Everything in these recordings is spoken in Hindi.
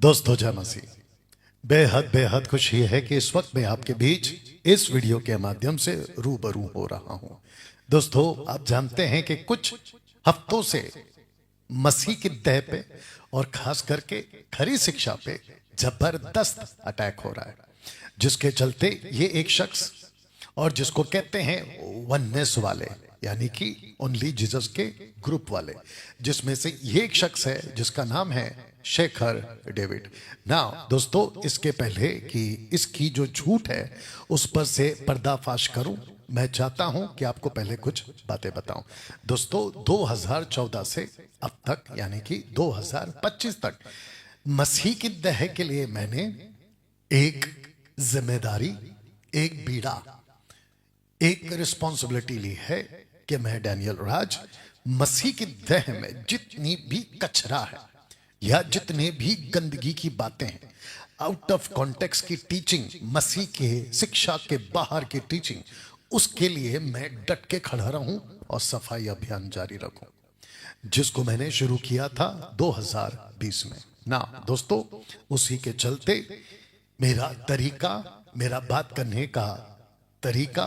दोस्तों जय मसीह। बेहद बेहद खुशी है कि इस वक्त मैं आपके बीच इस वीडियो के माध्यम से रूबरू हो रहा हूं। दोस्तों आप जानते हैं कि कुछ हफ्तों से मसीह की तह पे और खास करके खरी शिक्षा पे जबरदस्त अटैक हो रहा है, जिसके चलते ये एक शख्स और जिसको कहते हैं वननेस वाले, यानी कि ओनली जीसस के ग्रुप वाले, जिसमें से ये एक शख्स है जिसका नाम है शेखर डेविड। नाउ दोस्तों, इसके पहले कि इसकी जो झूठ है उस पर से पर्दाफाश करूं, मैं चाहता हूं कि आपको पहले कुछ बातें बताऊं। दोस्तों 2014 से अब तक यानी कि 2025 तक मसीह की दह के लिए मैंने एक जिम्मेदारी, एक बीड़ा, एक रिस्पॉन्सिबिलिटी ली है कि मैं डैनियल राज मसीह की दह में जितनी भी कचरा है या जितने भी गंदगी की बातें हैं, आउट ऑफ कॉन्टेक्स्ट की टीचिंग, मसीह के शिक्षा के बाहर की टीचिंग, उसके लिए मैं डट के खड़ा रहूं और सफाई अभियान जारी रखूं, जिसको मैंने शुरू किया था 2020 में ना। दोस्तों उसी के चलते मेरा तरीका, मेरा बात करने का तरीका,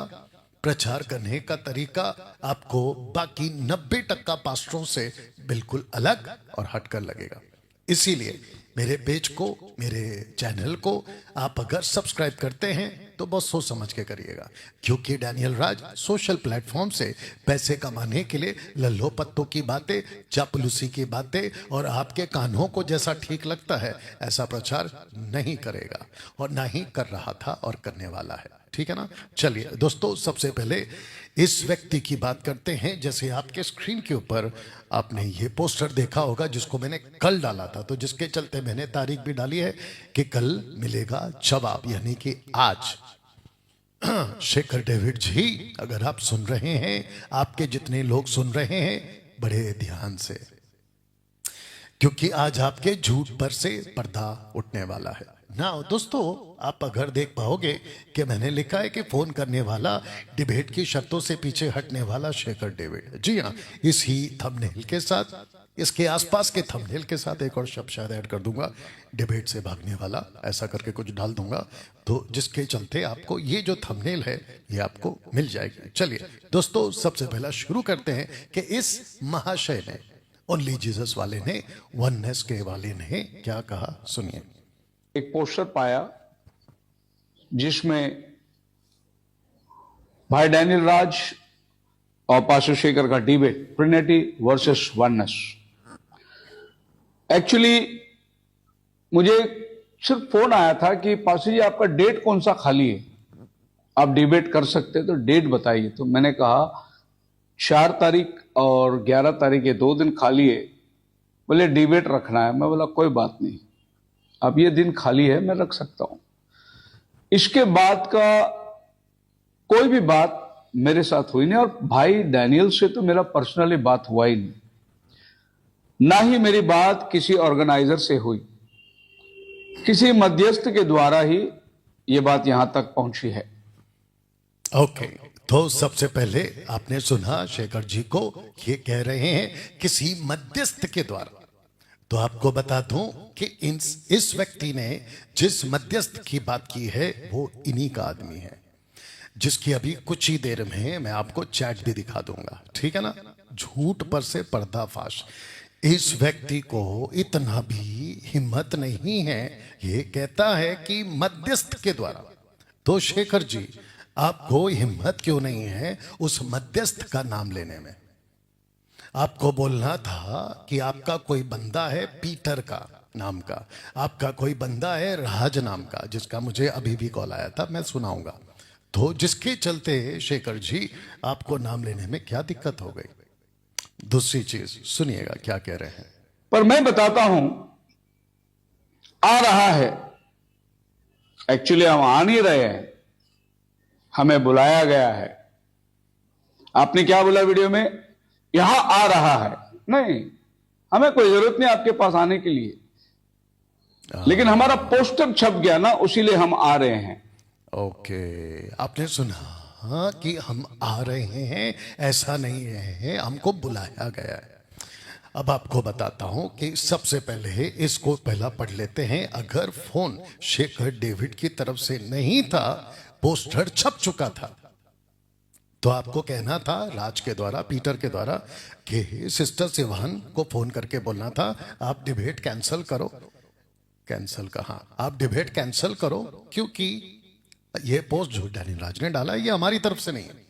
प्रचार करने का तरीका आपको बाकी 90% पास्टरों से बिल्कुल अलग और हटकर लगेगा। इसीलिए मेरे पेज को, मेरे चैनल को आप अगर सब्सक्राइब करते हैं तो बहुत सोच समझ के करिएगा, क्योंकि डैनियल राज सोशल प्लेटफॉर्म से पैसे कमाने के लिए लल्लो पत्तों की बातें, चापलूसी की बातें और आपके कानों को जैसा ठीक लगता है ऐसा प्रचार नहीं करेगा और ना ही कर रहा था और करने वाला है। ठीक है ना। चलिए दोस्तों, सबसे पहले इस व्यक्ति की बात करते हैं। जैसे आपके स्क्रीन के ऊपर आपने ये पोस्टर देखा होगा जिसको मैंने कल डाला था, तो जिसके चलते मैंने तारीख भी डाली है कि कल मिलेगा जवाब, यानी कि आज। शेखर डेविड जी, अगर आप सुन रहे हैं, आपके जितने लोग सुन रहे हैं, बड़े ध्यान से, क्योंकि आज आपके झूठ पर से पर्दा उठने वाला है ना। दोस्तों आप अगर देख पाओगे कि मैंने लिखा है कि फोन करने वाला डिबेट की शर्तों से पीछे हटने वाला शेखर डेविड। जी हाँ, इसी थंबनेल के साथ, इसके आसपास के थंबनेल के साथ एक और शब्द शायद ऐड कर दूंगा, डिबेट से भागने वाला, ऐसा करके कुछ डाल दूंगा, तो जिसके चलते आपको ये जो थंबनेल है ये आपको मिल जाएगी। चलिए दोस्तों, सबसे पहला शुरू करते हैं कि इस महाशय ने, ओनली जीसस वाले ने, वननेस के वाले ने क्या कहा, सुनिए। एक पोस्टर पाया जिसमें भाई डैनियल राज और पास्टर शेखर का debate, Trinity versus oneness. Actually मुझे सिर्फ फोन आया था कि पास्टर जी आपका डेट कौन सा खाली है, आप डिबेट कर सकते हैं, तो डेट बताइए। तो मैंने कहा 4 तारीख और 11 तारीख, ये 2 दिन खाली है। बोले डिबेट रखना है। मैं बोला कोई बात नहीं, अब ये दिन खाली है, मैं रख सकता हूं। इसके बाद का कोई भी बात मेरे साथ हुई नहीं, और भाई डैनियल से तो मेरा पर्सनली बात हुआ ही नहीं, ना ही मेरी बात किसी ऑर्गेनाइजर से हुई। किसी मध्यस्थ के द्वारा ही ये बात यहां तक पहुंची है। ओके, तो सबसे पहले आपने सुना शेखर जी को, ये कह रहे हैं किसी मध्यस्थ के द्वारा। तो आपको बता दूं कि इस व्यक्ति ने जिस मध्यस्थ की बात की है वो इन्हीं का आदमी है, जिसकी अभी कुछ ही देर में मैं आपको चैट भी दिखा दूंगा। ठीक है ना। झूठ पर से पर्दाफाश। इस व्यक्ति को इतना भी हिम्मत नहीं है, ये कहता है कि मध्यस्थ के द्वारा। तो शेखर जी, आपको हिम्मत क्यों नहीं है उस मध्यस्थ का नाम लेने में? आपको बोलना था कि आपका कोई बंदा है पीटर का नाम का, आपका कोई बंदा है राज नाम का, जिसका मुझे अभी भी कॉल आया था, मैं सुनाऊंगा। तो जिसके चलते शेखर जी आपको नाम लेने में क्या दिक्कत हो गई? दूसरी चीज सुनिएगा क्या कह रहे हैं। पर मैं बताता हूं, आ रहा है। एक्चुअली हम आ नहीं रहे हैं, हमें बुलाया गया है। आपने क्या बोला वीडियो में, यहां आ रहा है? नहीं, हमें कोई जरूरत नहीं आपके पास आने के लिए, लेकिन हमारा पोस्टर छप गया ना, उसीलिए हम आ रहे हैं। ओके, आपने सुना कि हम आ रहे हैं, ऐसा नहीं है, हमको बुलाया गया है। अब आपको बताता हूं कि सबसे पहले इसको पहला पढ़ लेते हैं। अगर फोन शेखर डेविड की तरफ से नहीं था, पोस्टर छप चुका था, तो आपको कहना था राज के द्वारा, पीटर के द्वारा, कि सिस्टर सिवान को फोन करके बोलना था आप डिबेट कैंसिल करो। कैंसिल कहाँ, आप डिबेट कैंसिल करो, क्योंकि ये पोस्ट जो डैनियल राज ने डाला ये हमारी तरफ से नहीं है,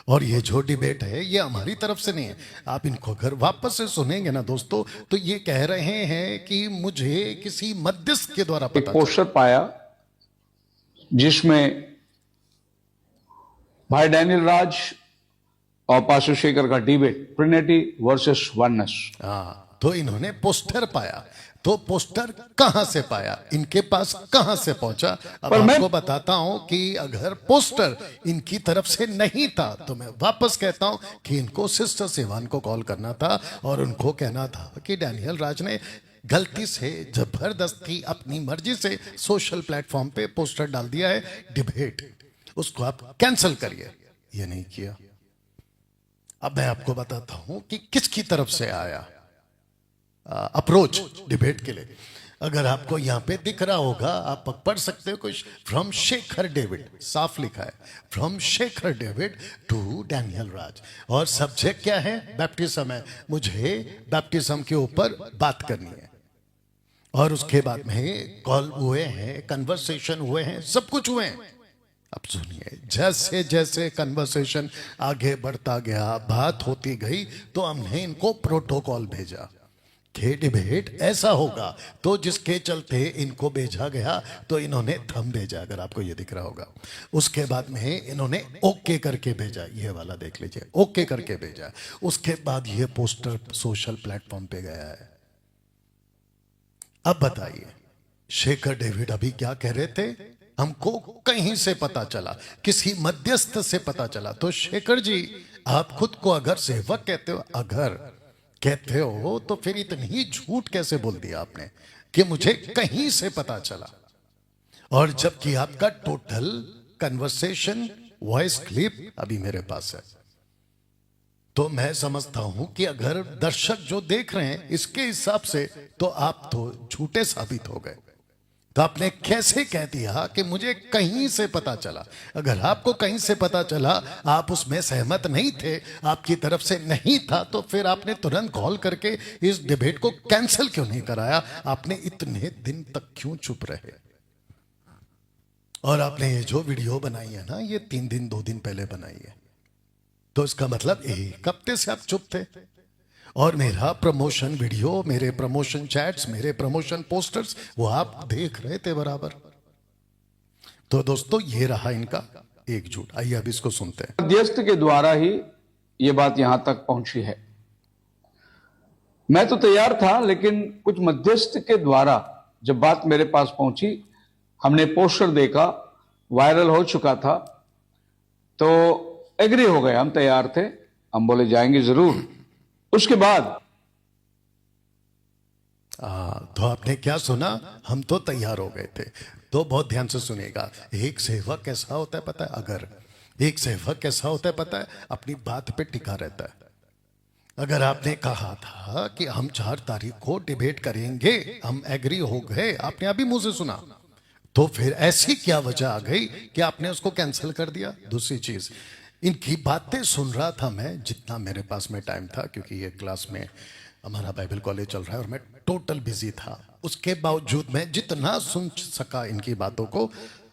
और ये जो डिबेट है ये हमारी तरफ से नहीं है। आप इनको अगर वापस से सुनेंगे ना दोस्तों, तो ये कह रहे हैं कि मुझे किसी मध्यस्थ के द्वारा एक पता चला। पोस्टर पाया जिसमें भाई डैनियल राज और पास्टर शेखर का डिबेट, ट्रिनिटी वर्सेस वननेस। हाँ, तो इन्होंने पोस्टर पाया। तो पोस्टर कहां से पाया, इनके पास कहां से पहुंचा? अब पर मैं आपको बताता हूं कि अगर पोस्टर इनकी तरफ से नहीं था, तो मैं वापस कहता हूं कि इनको सिस्टर सिवान को कॉल करना था और उनको कहना था कि डैनियल राज ने गलती से जबरदस्ती अपनी मर्जी से सोशल प्लेटफॉर्म पे पोस्टर डाल दिया है डिबेट, उसको आप कैंसिल करिए। ये नहीं किया। अब मैं आपको बताता हूं कि किसकी तरफ से आया अप्रोच डिबेट के लिए। अगर आपको यहां पे दिख रहा होगा, आप पढ़ सकते हो कुछ, फ्रॉम शेखर डेविड, साफ लिखा है, from Shekhar David to Daniel Raj, और सब्जेक्ट क्या है? बैप्टिज्म है। मुझे बैप्टिज्म के ऊपर बात करनी है, और उसके बाद में कॉल हुए हैं, कन्वर्सेशन हुए हैं, सब कुछ हुए हैं। अब सुनिए, जैसे जैसे कन्वर्सेशन आगे बढ़ता गया, बात होती गई, तो हमने इनको प्रोटोकॉल भेजा कि डिबेट ऐसा होगा, तो जिसके चलते इनको भेजा गया, तो इन्होंने थंब भेजा, अगर आपको ये दिख रहा होगा। उसके बाद में इन्होंने ओके करके भेजा, ये वाला देख लीजिए, ओके करके भेजा। उसके बाद ये पोस्टर सोशल प्लेटफॉर्म पे गया है। अब बताइए, शेखर डेविड अभी क्या कह रहे थे? हमको कहीं से पता चला, किसी मध्यस्थ से पता चला। तो शेखर जी, आप खुद को अगर सेवक कहते हो, अगर कहते हो, तो फिर इतनी झूठ कैसे बोल दिया आपने कि मुझे कहीं से पता चला? और जबकि आपका टोटल कन्वर्सेशन वॉइस क्लिप अभी मेरे पास है। तो मैं समझता हूं कि अगर दर्शक जो देख रहे हैं इसके हिसाब से, तो आप तो झूठे साबित हो गए। तो आपने कैसे कह दिया कि मुझे कहीं से पता चला? अगर आपको कहीं से पता चला, आप उसमें सहमत नहीं थे, आपकी तरफ से नहीं था, तो फिर आपने तुरंत कॉल करके इस डिबेट को कैंसिल क्यों नहीं कराया? आपने इतने दिन तक क्यों चुप रहे? और आपने ये जो वीडियो बनाई है ना, ये 3 दिन 2 दिन पहले बनाई है, तो इसका मतलब एक हफ्ते से आप चुप थे। और मेरा प्रमोशन वीडियो, मेरे प्रमोशन चैट्स, मेरे प्रमोशन पोस्टर्स, वो आप देख रहे थे बराबर। तो दोस्तों, ये रहा इनका एकजुट। आइए अब इसको सुनते हैं। मध्यस्थ के द्वारा ही ये बात यहां तक पहुंची है। मैं तो तैयार था, लेकिन कुछ मध्यस्थ के द्वारा जब बात मेरे पास पहुंची, हमने पोस्टर देखा, वायरल हो चुका था, तो एग्री हो गए। हम तैयार थे, हम बोले जाएंगे जरूर। उसके बाद तो आपने क्या सुना? हम तो तैयार हो गए थे। तो बहुत ध्यान से सुनिएगा। एक सेवक कैसा होता है पता है? अगर एक सेवक कैसा होता है पता है? अपनी बात पे टिका रहता है। अगर आपने कहा था कि हम 4 तारीख को डिबेट करेंगे, हम एग्री हो गए, आपने अभी मुंह से सुना, तो फिर ऐसी क्या वजह आ गई कि आपने उसको कैंसिल कर दिया? दूसरी चीज, इनकी बातें सुन रहा था मैं, जितना मेरे पास में टाइम था, क्योंकि ये क्लास में हमारा बाइबल कॉलेज चल रहा है और मैं टोटल बिजी था। उसके बावजूद मैं जितना सुन सका इनकी बातों को,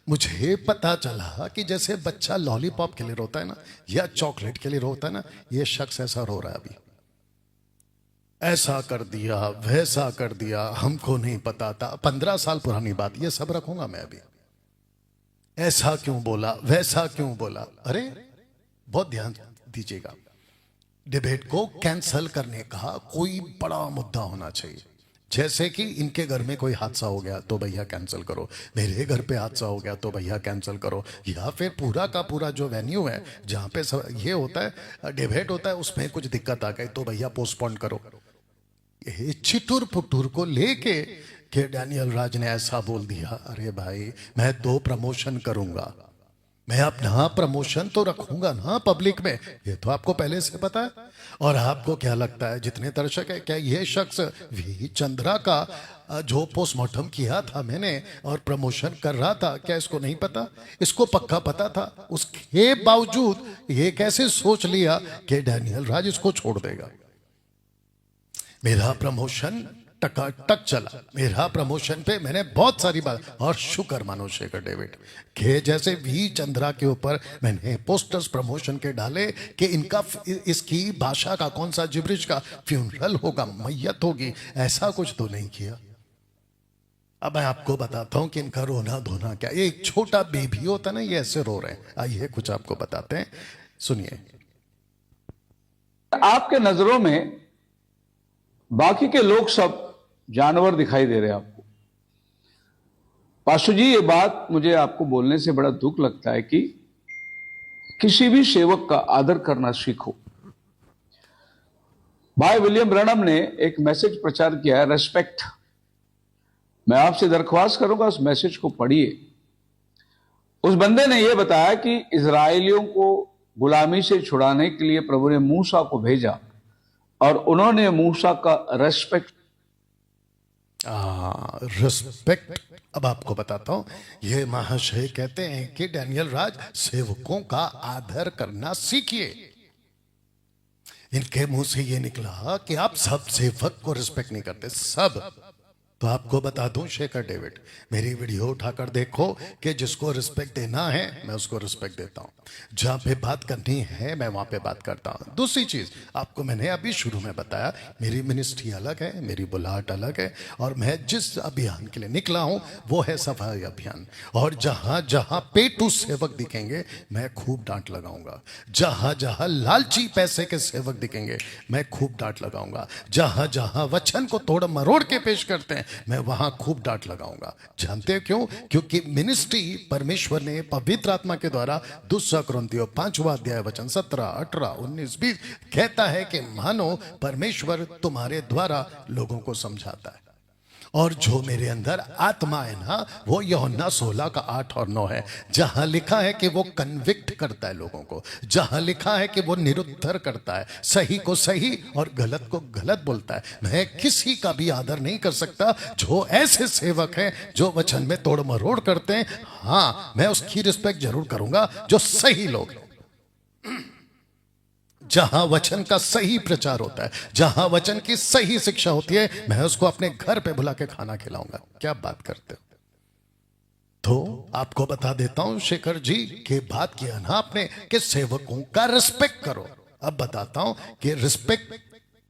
मुझे पता चला कि जैसे बच्चा लॉलीपॉप के लिए रोता है ना, या चॉकलेट के लिए रोता है ना, ये शख्स ऐसा रो रहा है अभी। ऐसा कर दिया, वैसा कर दिया, हमको नहीं पता था। 15 साल पुरानी बात, ये सब रखूंगा मैं अभी। ऐसा क्यों बोला, वैसा क्यों बोला? अरे बहुत ध्यान दीजिएगा, डिबेट को कैंसिल करने का कोई बड़ा मुद्दा होना चाहिए। जैसे कि इनके घर में कोई हादसा हो गया तो भैया कैंसिल करो, मेरे घर पे हादसा हो गया तो भैया कैंसिल करो, या फिर पूरा का पूरा जो वेन्यू है जहाँ पे ये होता है, डिबेट होता है, उसमें कुछ दिक्कत आ गई तो भैया पोस्टपोन करो। ये चिटुर पुटुर को लेके कि डैनियल राज ने ऐसा बोल दिया। अरे भाई, मैं 2 प्रमोशन करूंगा, मैं अपना प्रमोशन तो रखूंगा ना पब्लिक में, ये तो आपको पहले से पता है। और आपको क्या लगता है जितने दर्शक है, क्या ये शख्स वी चंद्रा का जो पोस्टमार्टम किया था मैंने और प्रमोशन कर रहा था, क्या इसको नहीं पता? इसको पक्का पता था। उसके बावजूद ये कैसे सोच लिया कि डैनियल राज इसको छोड़ देगा? मेरा प्रमोशन टकाटक चला। मेरा प्रमोशन पे मैंने बहुत सारी बात, और शुक्र मानो शेखर डेविड के जैसे वी चंद्रा के ऊपर मैंने पोस्टर्स प्रमोशन के डाले कि इनका इसकी भाषा का कौन सा जिब्रिश का फ्यूनरल होगा, मैयत होगी, ऐसा कुछ तो नहीं किया। अब मैं आपको बताता हूं कि इनका रोना धोना क्या। एक छोटा बेबी होता ना, ये ऐसे रो रहे हैं। आइए कुछ आपको बताते हैं, सुनिए। आपके नजरों में बाकी के लोग सब जानवर दिखाई दे रहे हैं आपको। पाशु जी, ये बात मुझे आपको बोलने से बड़ा दुख लगता है कि किसी भी सेवक का आदर करना सीखो। भाई विलियम ब्रैनम ने एक मैसेज प्रचार किया है, रेस्पेक्ट। मैं आपसे दरख्वास्त करूंगा उस मैसेज को पढ़िए। उस बंदे ने यह बताया कि इजराइलियों को गुलामी से छुड़ाने के लिए प्रभु ने मूसा को भेजा और उन्होंने मूसा का रेस्पेक्ट रिस्पेक्ट। अब आपको बताता हूं, ये महाशय कहते हैं कि डैनियल राज सेवकों का आदर करना सीखिए। इनके मुंह से ये निकला कि आप सब सेवक को रिस्पेक्ट नहीं करते, सब। तो आपको बता दूं शेखर डेविड, मेरी वीडियो उठाकर देखो कि जिसको रिस्पेक्ट देना है मैं उसको रिस्पेक्ट देता हूं, जहां पे बात करनी है मैं वहां पे बात करता हूं। दूसरी चीज आपको मैंने अभी शुरू में बताया, मेरी मिनिस्ट्री अलग है, मेरी बुलाहट अलग है, और मैं जिस अभियान के लिए निकला हूं वो है सफाई अभियान। और जहां जहां पेटू सेवक दिखेंगे मैं खूब डांट लगाऊंगा। जहां जहां लालची पैसे के सेवक दिखेंगे मैं खूब डांट लगाऊंगा। जहां जहां वचन को तोड़ मरोड़ के पेश करते हैं मैं वहां खूब डांट लगाऊंगा। जानते हो क्यों? क्योंकि मिनिस्ट्री परमेश्वर ने पवित्र आत्मा के द्वारा 2 कुरिन्थियों 5वां अध्याय वचन 17, 18, 19, 20 कहता है कि मानो परमेश्वर तुम्हारे द्वारा लोगों को समझाता है। और जो मेरे अंदर आत्मा है ना, वो यूहन्ना 16 का 8 और 9 है, जहां लिखा है कि वो कन्विक्ट करता है लोगों को, जहां लिखा है कि वो निरुत्तर करता है, सही को सही और गलत को गलत बोलता है। मैं किसी का भी आदर नहीं कर सकता जो ऐसे सेवक हैं जो वचन में तोड़ मरोड़ करते हैं। हाँ, मैं उसकी रिस्पेक्ट जरूर करूंगा जो सही लोग हैं, जहां वचन का सही प्रचार होता है, जहां वचन की सही शिक्षा होती है, मैं उसको अपने घर पे बुला के खाना खिलाऊंगा। क्या बात करते हो? तो आपको बता देता हूं शेखर जी कि बात किया ना आपने कि सेवकों का रिस्पेक्ट करो। अब बताता हूं कि रिस्पेक्ट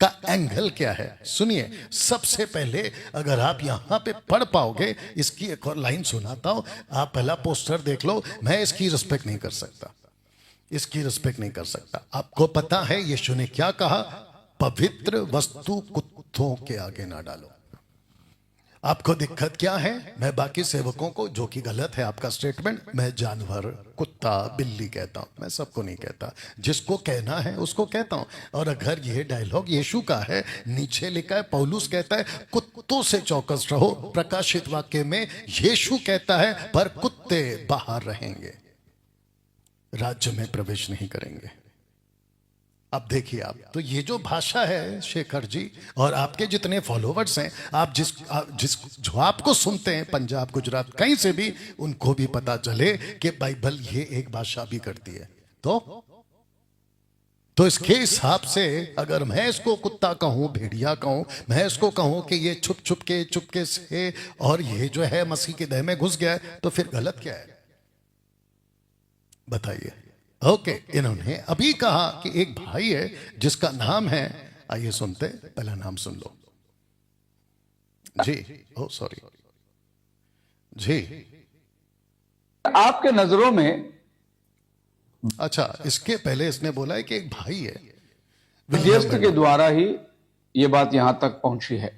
का एंगल क्या है, सुनिए। सबसे पहले अगर आप यहां पे पढ़ पाओगे, इसकी एक और लाइन सुनाता हूं, आप पहला पोस्टर देख लो। मैं इसकी रिस्पेक्ट नहीं कर सकता, इसकी रिस्पेक्ट नहीं कर सकता। आपको पता है यीशु ने क्या कहा? पवित्र वस्तु कुत्तों के आगे ना डालो। आपको दिक्कत क्या है? मैं बाकी सेवकों को, जो कि गलत है आपका स्टेटमेंट, मैं जानवर, कुत्ता, बिल्ली कहता हूं, मैं सबको नहीं कहता। जिसको कहना है उसको कहता हूं। और अगर ये डायलॉग यीशु का है, नीचे लिखा है पौलुस कहता है कुत्तों से चौकस रहो। प्रकाशित वाक्य में यीशु कहता है पर कुत्ते बाहर रहेंगे, राज्य में प्रवेश नहीं करेंगे। अब देखिए आप, तो ये जो भाषा है शेखर जी और आपके जितने फॉलोवर्स हैं, आप जिस जो आपको सुनते हैं पंजाब, गुजरात, कहीं से भी, उनको भी पता चले कि बाइबल ये एक भाषा भी करती है। तो इसके हिसाब से अगर मैं इसको कुत्ता कहूं, भेड़िया कहूं, मैं इसको कहूं कि ये चुपके से और ये जो है मसीह के देह में घुस गया है, तो फिर गलत क्या है बताइए? ओके, इन्होंने अभी कहा कि एक भाई है जिसका नाम है, आइए सुनते, पहला नाम सुन लो जी। ओ सॉरी जी। आपके नजरों में, अच्छा, इसके पहले इसने बोला है कि एक भाई है, विध्यस्त के द्वारा ही ये बात यहां तक पहुंची है।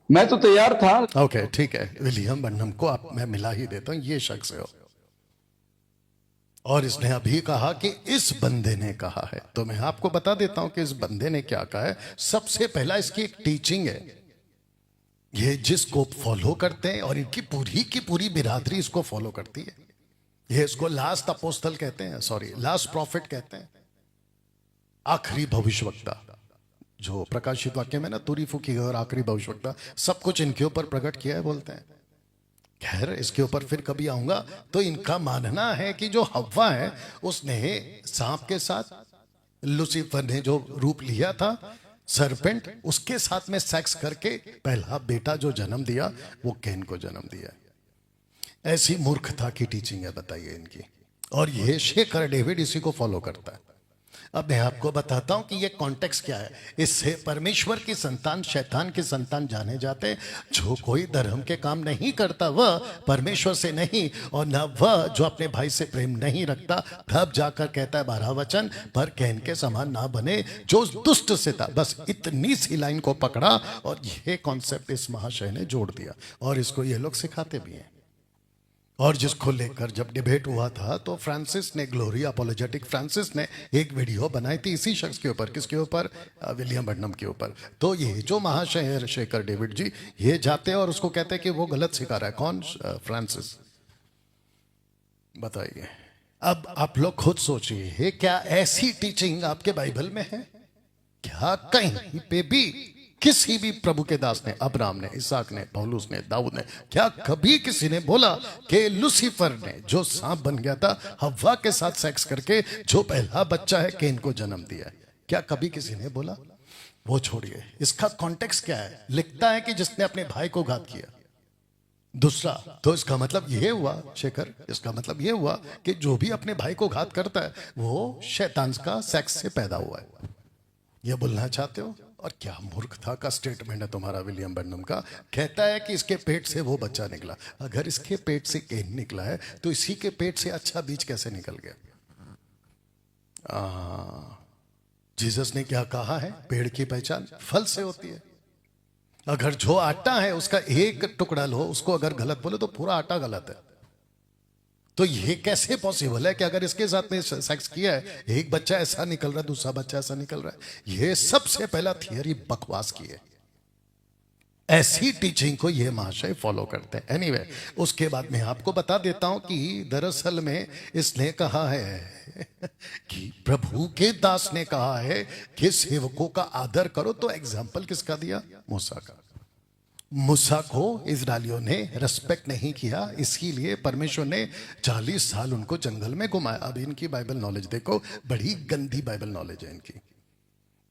मैं तो तैयार था। ओके ठीक है, विलियम बर्नम को आप मैं मिला ही देता हूं, ये शख्स है। और इसने अभी कहा कि इस बंदे ने कहा है, तो मैं आपको बता देता हूं कि इस बंदे ने क्या कहा है। सबसे पहला इसकी एक टीचिंग है, ये जिसको फॉलो करते हैं और इनकी पूरी की पूरी बिरादरी इसको फॉलो करती है। ये इसको लास्ट अपोस्तल कहते हैं, सॉरी लास्ट प्रॉफिट कहते हैं, आखिरी भविष्यवक्ता। जो प्रकाशित वाक्य में ना तुरी फूकी और आखिरी भविष्यवक्ता, सब कुछ इनके ऊपर प्रकट किया है बोलते हैं। खैर इसके ऊपर फिर कभी आऊंगा। तो इनका मानना है कि जो हव्वा है उसने सांप के साथ, लूसीफर ने जो रूप लिया था सरपेंट, उसके साथ में सेक्स करके पहला बेटा जो जन्म दिया वो कैन को जन्म दिया। ऐसी मूर्खता की टीचिंग है बताइए इनकी। और ये शेखर डेविड इसी को फॉलो करता है। अब मैं आपको बताता हूं कि ये कॉन्टेक्स्ट क्या है। इससे परमेश्वर की संतान शैतान की संतान जाने जाते। जो कोई धर्म के काम नहीं करता वह परमेश्वर से नहीं, और न वह जो अपने भाई से प्रेम नहीं रखता। तब जाकर कहता है 12 वचन, पर कैन के समान ना बने जो उस दुष्ट से था। बस इतनी सी लाइन को पकड़ा और ये कॉन्सेप्ट इस महाशय ने जोड़ दिया, और इसको ये लोग सिखाते भी हैं। और जिसको लेकर जब डिबेट हुआ था तो फ्रांसिस ने, ग्लोरी अपोलोजेटिक फ्रांसिस ने एक वीडियो बनाई थी इसी शख्स के ऊपर। किसके ऊपर? विलियम बर्नम के ऊपर। तो ये जो महाशय है शेखर डेविड जी, ये जाते हैं और उसको कहते हैं कि वो गलत सिखा रहा है। कौन? फ्रांसिस। बताइए। अब आप लोग खुद सोचिए, क्या ऐसी टीचिंग आपके बाइबल में है? क्या कहीं पे भी किसी भी प्रभु के दास ने, अब्राहम ने, इसहाक ने, पौलुस ने, दाऊद ने, क्या कभी किसी ने बोला कि लूसीफर ने जो सांप बन गया था हव्वा के साथ सेक्स करके जो पहला बच्चा है कैन को जन्म दिया है? क्या कभी किसी ने बोला? वो छोड़िए, इसका कॉन्टेक्स्ट क्या है? लिखता है कि जिसने अपने भाई को घात किया। दूसरा, तो इसका मतलब यह हुआ शेखर, इसका मतलब यह हुआ कि जो भी अपने भाई को घात करता है वो शैतान का सेक्स से पैदा हुआ है। यह बोलना चाहते हो? और क्या मूर्खता का स्टेटमेंट है तुम्हारा विलियम बर्नम का। कहता है कि इसके पेट से वो बच्चा निकला। अगर इसके पेट से कैन निकला है तो इसी के पेट से अच्छा बीज कैसे निकल गया? जीसस ने क्या कहा है? पेड़ की पहचान फल से होती है। अगर जो आटा है उसका एक टुकड़ा लो, उसको अगर गलत बोले तो पूरा आटा गलत है। तो ये कैसे पॉसिबल है कि अगर इसके साथ में सेक्स किया है एक बच्चा ऐसा निकल रहा है, दूसरा बच्चा ऐसा निकल रहा है? ये सबसे पहला थियरी बकवास की है। ऐसी टीचिंग को ये महाशय फॉलो करते हैं। एनीवे, उसके बाद मैं आपको बता देता हूं कि दरअसल में इसने कहा है कि प्रभु के दास ने कहा है कि सेवकों का आदर करो। तो एग्जाम्पल किसका दिया? मूसा का। मूसा को इजरायलियों ने रेस्पेक्ट नहीं किया, इसीलिए परमेश्वर ने 40 साल उनको जंगल में घुमाया। अब इनकी बाइबल नॉलेज देखो, बड़ी गंदी बाइबल नॉलेज है इनकी।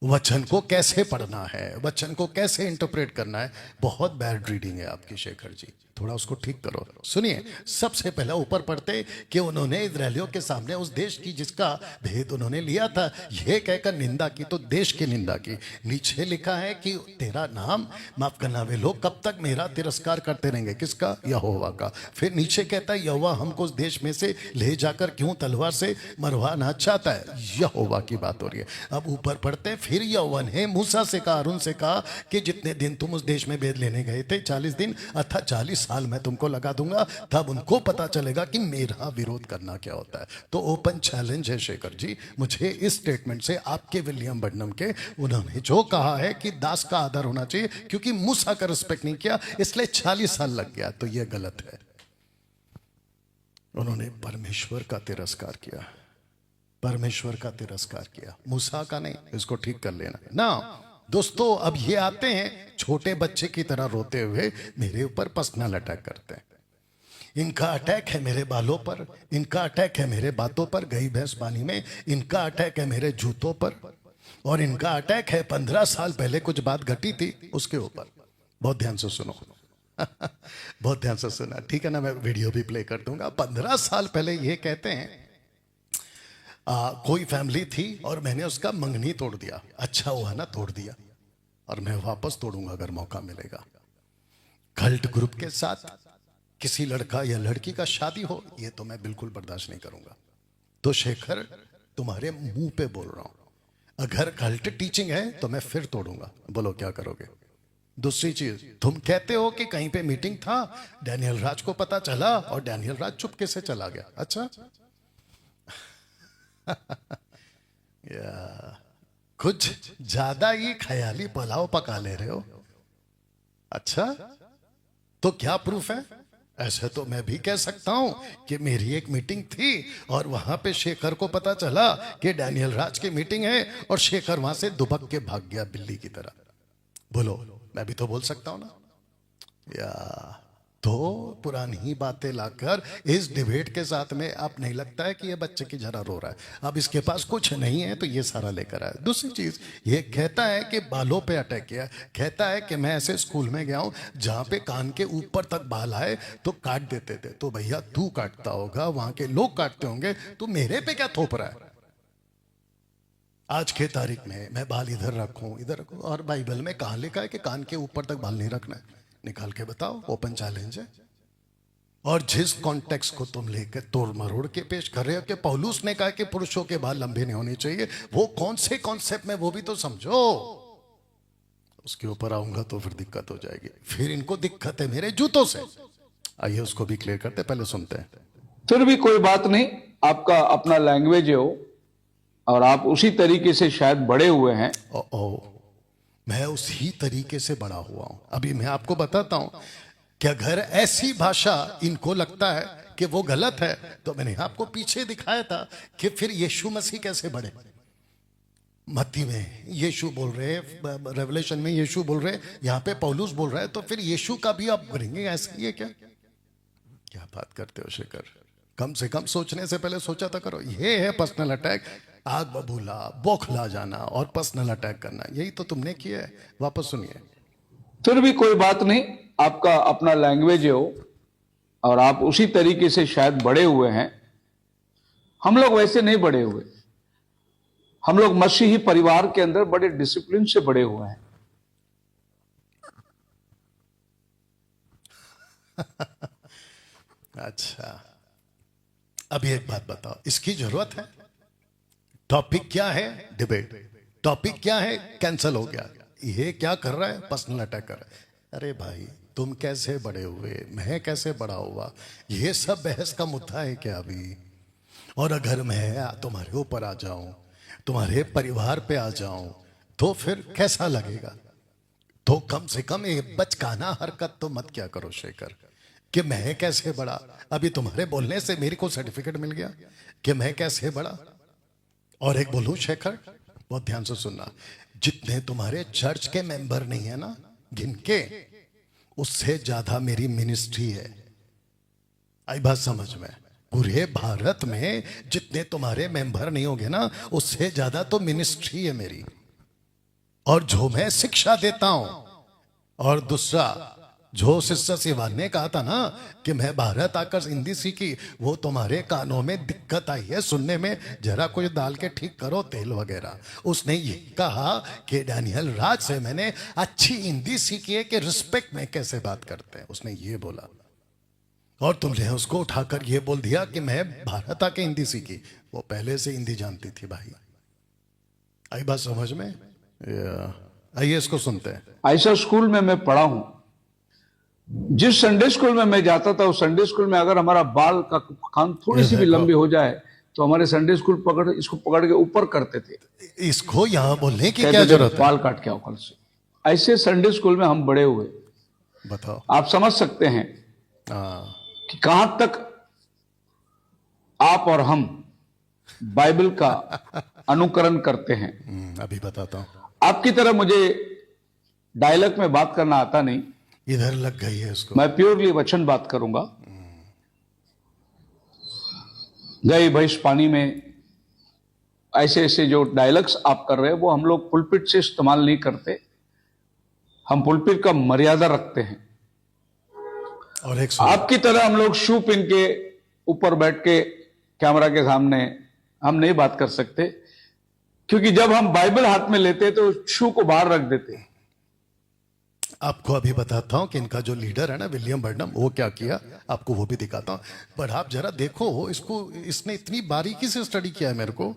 वचन को कैसे पढ़ना है, वचन को कैसे इंटरप्रेट करना है, बहुत बैड रीडिंग है आपकी शेखर जी, थोड़ा उसको ठीक करो। सुनिए, सबसे पहला ऊपर पढ़ते कि उन्होंने इजरायलियों के सामने उस देश की जिसका भेद उन्होंने लिया था यह कहकर निंदा की, तो देश की निंदा की। नीचे लिखा है कि तेरा नाम, माफ करना, वे लोग कब तक मेरा तिरस्कार करते रहेंगे? किसका? यहोवा का। फिर नीचे कहता है यहोवा हमको उस देश में से ले जाकर क्यों तलवार से मरवाना चाहता है? यहोवा की बात हो रही है। अब ऊपर पढ़ते फिर यहोवा ने मूसा से कहा, अरुण से कहा कि जितने दिन तुम उस देश में भेद लेने गए थे 40 दिन अर्थात 40 साल मैं तुमको लगा दूंगा, तब उनको पता चलेगा कि मेरा विरोध करना क्या होता है। तो ओपन चैलेंज है शेखर जी, मुझे इस स्टेटमेंट से आपके विलियम बर्नम के, उन्होंने जो कहा है कि दास का आदर होना चाहिए क्योंकि मूसा का रिस्पेक्ट नहीं किया इसलिए 40 साल लग गया, तो यह गलत है। उन्होंने परमेश्वर का तिरस्कार किया, परमेश्वर का तिरस्कार किया, मूसा का नहीं। इसको ठीक कर लेना ना दोस्तों। अब ये आते हैं छोटे बच्चे की तरह रोते हुए मेरे ऊपर पर्सनल अटैक करते हैं। इनका अटैक है मेरे बालों पर, इनका अटैक है मेरे बातों पर, गई भैंस पानी में, इनका अटैक है मेरे जूतों पर, और इनका अटैक है 15 साल पहले कुछ बात घटी थी उसके ऊपर। बहुत ध्यान से सुनो बहुत ध्यान से सुना, ठीक है ना? मैं वीडियो भी प्ले कर दूंगा। 15 साल पहले ये कहते हैं कोई फैमिली थी और मैंने उसका मंगनी तोड़ दिया। अच्छा हुआ ना तोड़ दिया, और मैं वापस तोड़ूंगा अगर मौका मिलेगा। कल्ट ग्रुप के साथ किसी लड़का या लड़की का शादी हो, ये तो मैं बिल्कुल बर्दाश्त नहीं करूंगा। तो शेखर, तुम्हारे मुंह पे बोल रहा हूं, अगर कल्ट टीचिंग है तो मैं फिर तोड़ूंगा। बोलो क्या करोगे? दूसरी चीज, तुम कहते हो कि कहीं पे मीटिंग था, डैनियल राज को पता चला और डैनियल राज चुपके से चला गया। अच्छा कुछ ज्यादा ही ख्याली पुलाव पका ले रहे हो। अच्छा, तो क्या प्रूफ है? ऐसे तो मैं भी कह सकता हूं कि मेरी एक मीटिंग थी और वहां पे शेखर को पता चला कि डैनियल राज की मीटिंग है और शेखर वहां से दुबक के भाग गया बिल्ली की तरह। बोलो, मैं भी तो बोल सकता हूं ना? या तो पुरानी ही बातें लाकर इस डिबेट के साथ में अब नहीं लगता है कि ये बच्चे की जरा रो रहा है, अब इसके पास कुछ नहीं है तो ये सारा लेकर आया। दूसरी चीज ये कहता है कि बालों पे अटैक किया, कहता है कि मैं ऐसे स्कूल में गया हूं जहां पे कान के ऊपर तक बाल आए तो काट देते थे। तो भैया तू काटता होगा, वहां के लोग काटते होंगे, तू मेरे पे क्या थोप रहा है? आज के तारीख में मैं बाल इधर रखूं, और बाइबल में कहां लिखा है कि कान के ऊपर तक बाल नहीं रखना है? निकाल के बताओ, ओपन चैलेंज है। और जिस कॉन्टेक्स्ट को तुम लेकर तोड़ मरोड़ के पेश कर रहे हो कि पौलुस ने कहा कि पुरुषों के बाल लंबे नहीं होने चाहिए, वो कौन से कॉन्सेप्ट में, वो भी तो समझो। उसके ऊपर आऊंगा तो फिर दिक्कत हो जाएगी। फिर इनको दिक्कत है मेरे जूतों से। आइए उसको भी क्लियर करते, पहले सुनते हैं। फिर भी कोई बात नहीं, आपका अपना लैंग्वेज है वो, और आप उसी तरीके से शायद बड़े हुए हैं। ओ, मैं उसी तरीके से बड़ा हुआ हूं। अभी मैं आपको बताता हूं कि अगर ऐसी भाषा इनको लगता है कि वो गलत है, तो मैंने आपको पीछे दिखाया था कि फिर यीशु मसीह कैसे बढ़े। मत्ती में यीशु बोल रहे हैं, रेवलेशन में यीशु बोल रहे हैं, यहां पे पौलुस बोल रहा है, तो फिर यीशु का भी आप करेंगे ऐसा ही है क्या? क्या बात करते हो शेखर? कम से कम सोचने से पहले सोचा था करो। ये है पर्सनल अटैक, आग बबूला, बौखला जाना और पर्सनल अटैक करना, यही तो तुमने किया है। वापस सुनिए। फिर भी कोई बात नहीं, आपका अपना लैंग्वेज है वो, और आप उसी तरीके से शायद बड़े हुए हैं। हम लोग वैसे नहीं बड़े हुए, हम लोग मसीही परिवार के अंदर बड़े डिसिप्लिन से बड़े हुए हैं। अच्छा, अभी एक बात बताओ, इसकी जरूरत है? टॉपिक क्या है? डिबेट। टॉपिक क्या है? कैंसिल हो गया। ये क्या कर रहा है? पर्सनल अटैक कर रहा है। अरे भाई, तुम कैसे बड़े हुए, मैं कैसे बड़ा हुआ, ये सब बहस का मुद्दा है क्या अभी? और अगर मैं तुम्हारे ऊपर आ जाऊं, तुम्हारे परिवार पे आ जाऊं, तो फिर कैसा लगेगा? तो कम से कम ये बचकाना हरकत तो मत क्या करो शेखर, कि मैं कैसे बड़ा। अभी तुम्हारे बोलने से मेरे को सर्टिफिकेट मिल गया कि मैं कैसे बड़ा। और एक बोलूं शेखर, बहुत ध्यान से सुनना, जितने तुम्हारे चर्च के मेंबर नहीं है ना, गिन के, उससे ज्यादा मेरी मिनिस्ट्री है। आई बात समझ में? पूरे भारत में जितने तुम्हारे मेंबर नहीं होंगे ना, उससे ज्यादा तो मिनिस्ट्री है मेरी। और जो मैं शिक्षा देता हूं, और दूसरा जो सिस्टर सिवान ने कहा था ना कि मैं भारत आकर हिंदी सीखी, वो तुम्हारे कानों में दिक्कत आई है सुनने में, जरा कुछ डाल के ठीक करो तेल वगैरह। उसने ये कहा कि डैनियल राज से मैंने अच्छी हिंदी सीखी है कि रिस्पेक्ट में कैसे बात करते हैं, उसने ये बोला। और तुमने उसको उठाकर ये बोल दिया कि मैं भारत आके हिंदी सीखी। वो पहले से हिंदी जानती थी भाई। आई बात समझ में? आइए इसको सुनते हैं। ऐसा स्कूल में मैं पढ़ा हूं, जिस संडे स्कूल में मैं जाता था, उस संडे स्कूल में अगर हमारा बाल का खान थोड़ी सी भी लंबी हो जाए तो हमारे संडे स्कूल इसको पकड़ के ऊपर करते थे। इसको यहां बोलने की कहते क्या थे, जरूरत है? बाल काट के आओ कल से। ऐसे संडे स्कूल में हम बड़े हुए। बताओ। आप समझ सकते हैं हाँ, कि कहां तक आप और हम बाइबल का अनुकरण करते हैं। अभी बताता हूं। आपकी तरह मुझे डायलॉग में बात करना आता नहीं, इधर लग गई है इसको। मैं प्योरली वचन बात करूंगा। गए भैंस पानी में, ऐसे ऐसे जो डायलॉग्स आप कर रहे हैं वो हम लोग पुलपिट से इस्तेमाल नहीं करते। हम पुलपिट का मर्यादा रखते हैं। और एक आपकी तरह हम लोग शू पिन के ऊपर बैठ के कैमरा के सामने हम नहीं बात कर सकते, क्योंकि जब हम बाइबल हाथ में लेते तो शू को बाहर रख देते। आपको अभी बताता हूं कि इनका जो लीडर है ना विलियम बर्नम, वो क्या किया आपको वो भी दिखाता हूं। पर आप जरा देखो इसको, इसने इतनी बारीकी से स्टडी किया है मेरे को।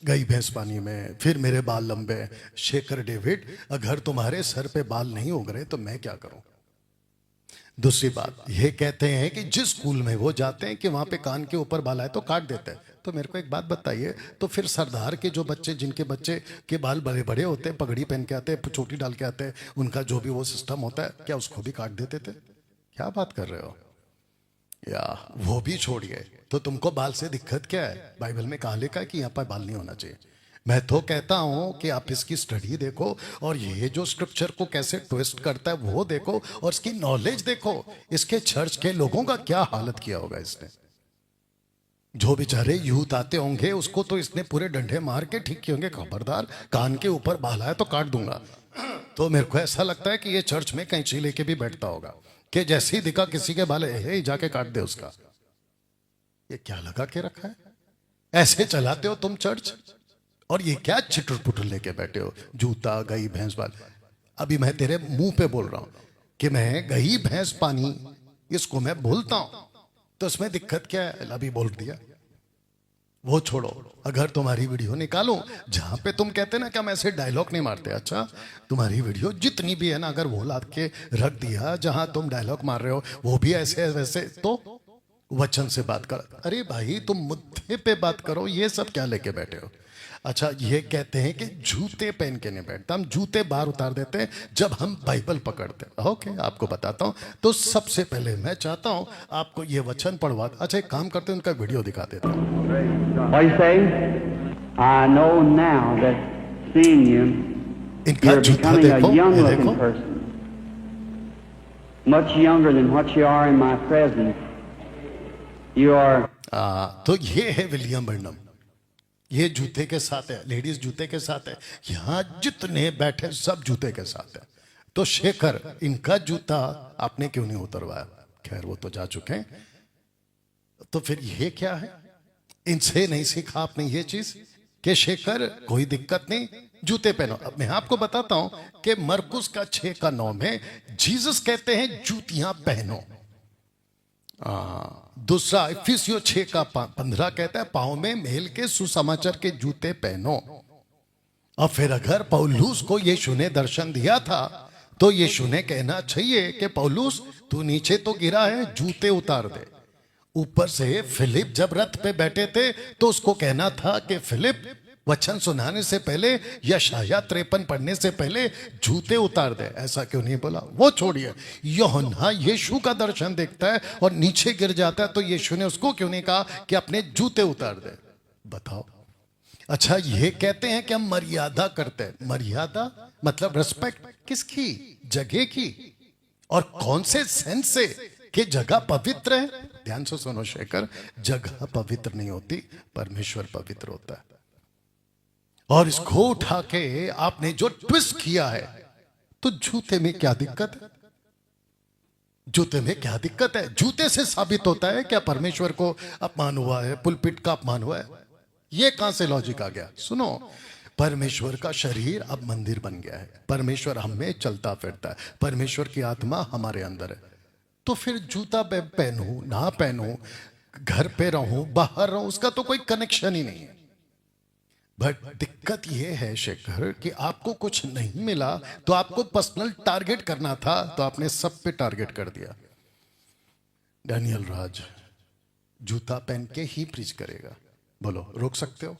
गई भैंस पानी में, फिर मेरे बाल लंबे। शेखर डेविड, अगर तुम्हारे सर पे बाल नहीं उग रहे तो मैं क्या करूं? दूसरी बात, ये कहते हैं कि जिस स्कूल में वो जाते हैं कि वहां पे कान के ऊपर बाल आए तो काट देते हैं। तो मेरे को एक बात बताइए, तो फिर सरदार के जो बच्चे, जिनके बच्चे के बाल बड़े बड़े होते हैं, पगड़ी पहन के आते हैं, चोटी डाल के आते हैं, उनका जो भी वो सिस्टम होता है, क्या उसको भी काट देते थे? क्या बात कर रहे हो? या वो भी छोड़िए, तो तुमको बाल से दिक्कत क्या है? बाइबल में कहा लिखा है कि यहाँ पर बाल नहीं होना चाहिए। मैं तो कहता हूं कि आप इसकी स्टडी देखो, और ये जो स्क्रिप्चर को कैसे ट्विस्ट करता है वो देखो, और इसकी नॉलेज देखो। इसके चर्च के लोगों का क्या हालत किया होगा इसने। जो बेचारे यूथ आते होंगे उसको तो इसने पूरे डंडे मार के ठीक किए होंगे, खबरदार कान के ऊपर बाल आया तो काट दूंगा। तो मेरे को ऐसा लगता है कि ये चर्च में कैंची लेके भी बैठता होगा कि जैसे ही दिखा किसी के बाल है जाके काट दे उसका। ये क्या लगा के रखा है? ऐसे चलाते हो तुम चर्च? और ये क्या चिटुर पुटुर लेके बैठे हो, जूता गई भैंस बाल। अभी मैं तेरे मुंह पे बोल रहा हूं कि मैं गई भैंस पानी, इसको मैं बोलता हूं, तो इसमें दिक्कत क्या है? अभी बोल दिया। वो छोड़ो, अगर तुम्हारी वीडियो निकालो जहां पे तुम कहते ना कि हम ऐसे डायलॉग नहीं मारते, अच्छा तुम्हारी वीडियो जितनी भी है ना, अगर वो ला के रख दिया जहां तुम डायलॉग मार रहे हो वो भी ऐसे वैसे, तो वचन से बात कर। अरे भाई तुम मुद्दे पे बात करो, ये सब क्या लेके बैठे हो? अच्छा ये कहते हैं कि जूते पहन के नहीं बैठता, हम जूते बाहर उतार देते हैं जब हम बाइबल पकड़ते हैं। ओके, आपको बताता हूं। तो सबसे पहले मैं चाहता हूं आपको ये वचन पढ़वा। अच्छा एक काम करते हैं, उनका वीडियो दिखा देता हूं। What do you say? I know now that seeing you, इनका you're जूता becoming a देखो, young ये looking देखो। person. Much younger than what you are in my presence. You are तो ये है विलियम बर्नम, ये जूते के साथ है, लेडीज जूते के साथ है, यहां जितने बैठे सब जूते के साथ है। तो शेखर इनका जूता आपने क्यों नहीं उतरवाया? खैर वो तो जा चुके हैं। तो फिर ये क्या है? इनसे नहीं सीखा आपने ये चीज कि शेखर कोई दिक्कत नहीं, जूते पहनो। अब मैं आपको बताता हूं कि मरकुस का 6:9 में जीसस कहते हैं जूतियां पहनो। दूसरा इफिसियों 6:15 कहता है पांव में मेल के सुसमाचार के जूते पहनो। और फिर अगर पौलुस को यीशु ने दर्शन दिया था तो यीशु ने कहना चाहिए कि पौलुस तू नीचे तो गिरा है, जूते उतार दे। ऊपर से फिलिप जब रथ पे बैठे थे तो उसको कहना था कि फिलिप वचन सुनाने से पहले, यशाया 53 पढ़ने से पहले जूते उतार दे। ऐसा क्यों नहीं बोला? वो छोड़िए, यूहन्ना यीशु का दर्शन देखता है और नीचे गिर जाता है, तो यीशु ने उसको क्यों नहीं कहा कि अपने जूते उतार दे? बताओ। अच्छा ये कहते हैं कि हम मर्यादा करते हैं। मर्यादा मतलब रिस्पेक्ट किसकी? जगह की। और कौन से सेंस से कि जगह पवित्र है? ध्यान से सुनो शेखर, जगह पवित्र नहीं होती, परमेश्वर पवित्र होता है। और इसको उठा के आपने जो ट्विस्ट किया है, तो जूते में क्या दिक्कत है? जूते में क्या दिक्कत है? जूते से साबित होता है क्या परमेश्वर को अपमान हुआ है, पुलपिट का अपमान हुआ है? ये कहां से लॉजिक आ गया? सुनो, परमेश्वर का शरीर अब मंदिर बन गया है, परमेश्वर हम में चलता फिरता है, परमेश्वर की आत्मा हमारे अंदर है। तो फिर जूता पहनूं ना पहनूं, घर पे रहूं बाहर रहूं, उसका तो कोई कनेक्शन ही नहीं है। बट दिक्कत यह है शेखर कि आपको कुछ नहीं मिला तो आपको पर्सनल टारगेट करना था, तो आपने सब पे टारगेट कर दिया। डैनियल राज जूता पहन के ही प्रीच करेगा, बोलो रोक सकते हो?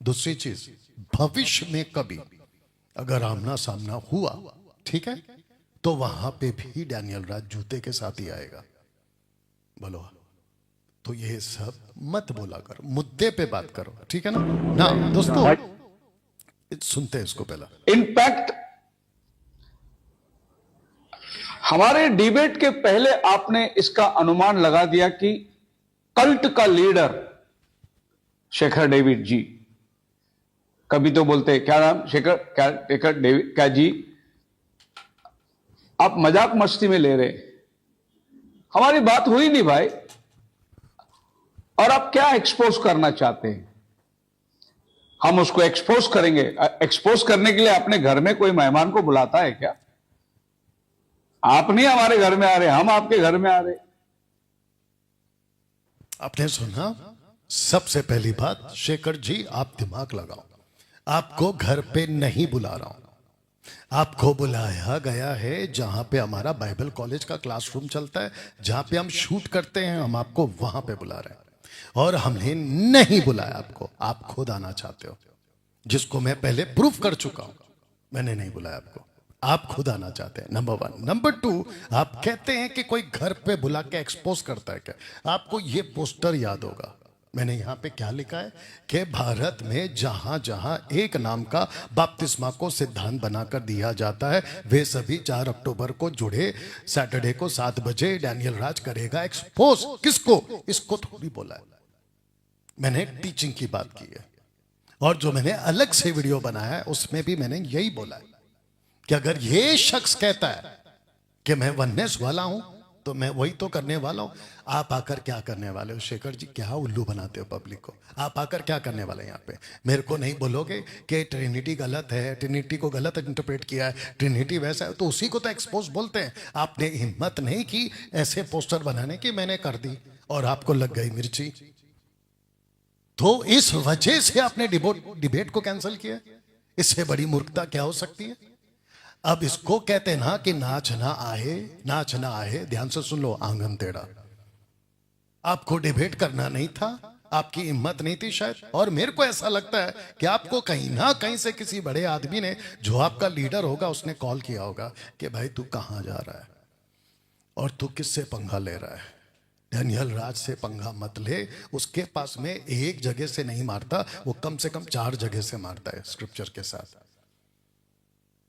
दूसरी चीज, भविष्य में कभी अगर आमना सामना हुआ, ठीक है, तो वहां पे भी डैनियल राज जूते के साथ ही आएगा। बोलो। तो ये सब मत बोला करो, मुद्दे पे बात करो, ठीक है ना? ना दोस्तों सुनते हैं इसको पहला। इनफैक्ट हमारे डिबेट के पहले आपने इसका अनुमान लगा दिया कि कल्ट का लीडर शेखर डेविड जी, कभी तो बोलते क्या नाम शेखर डेविड क्या जी, आप मजाक मस्ती में ले रहे, हमारी बात हुई नहीं भाई। और आप क्या एक्सपोज करना चाहते हैं? हम उसको एक्सपोज करेंगे। एक्सपोज करने के लिए अपने घर में कोई मेहमान को बुलाता है क्या? आप नहीं हमारे घर में आ रहे, हम आपके घर में आ रहे। आपने सुना? सबसे पहली बात शेखर जी, आप दिमाग लगाओ, आपको घर पे नहीं बुला रहा हूं, आपको बुलाया गया है जहां पे हमारा बाइबल कॉलेज का क्लासरूम चलता है, जहां पे हम शूट करते हैं, हम आपको वहां पे बुला रहे हैं। और हमने नहीं बुलाया आपको, आप खुद आना चाहते हो, जिसको मैं पहले प्रूफ कर चुका हूं। मैंने नहीं बुलाया आपको, आप खुद आना चाहते हैं, नंबर 1। नंबर 2, आप कहते हैं कि कोई घर पे बुला के एक्सपोज करता है क्या। आपको ये पोस्टर याद होगा, मैंने यहां पे क्या लिखा है कि भारत में जहां जहां एक नाम का बपतिस्मा को सिद्धांत बनाकर दिया जाता है, वे सभी 4 अक्टूबर को जुड़े सैटरडे को 7 बजे डैनियल राज करेगा एक्सपोज। किसको? इसको थोड़ी बोला है, मैंने टीचिंग की बात की है। और जो मैंने अलग से वीडियो बनाया है उसमें भी मैंने यही बोला है कि अगर ये शख्स कहता है कि मैं वननेस वाला हूं तो मैं वही तो करने वाला हूं। आप आकर क्या करने वाले हो शेखर जी? क्या उल्लू बनाते हो पब्लिक को? आप आकर क्या करने वाले हैं यहाँ पे? मेरे को नहीं बोलोगे कि ट्रिनिटी गलत है, ट्रिनिटी को गलत इंटरप्रेट किया है, ट्रिनिटी वैसा है, तो उसी को तो एक्सपोज बोलते हैं। आपने हिम्मत नहीं की ऐसे पोस्टर बनाने की, मैंने कर दी और आपको लग गई मिर्ची। तो इस वजह से आपने डिबेट को कैंसिल किया। इससे बड़ी मूर्खता क्या हो सकती है? अब इसको कहते हैं ना कि नाच ना आए, नाच ना आए। ध्यान से सुन लो, आंगन टेढ़ा। आपको डिबेट करना नहीं था, आपकी हिम्मत नहीं थी शायद। और मेरे को ऐसा लगता है कि आपको कहीं ना कहीं से किसी बड़े आदमी ने, जो आपका लीडर होगा, उसने कॉल किया होगा कि भाई तू कहां जा रहा है और तू किससे पंगा ले रहा है। डैनियल राज से पंगा मत ले। उसके पास में एक जगह से नहीं मारता, वो कम से कम 4 जगह से मारता है स्क्रिप्चर के साथ।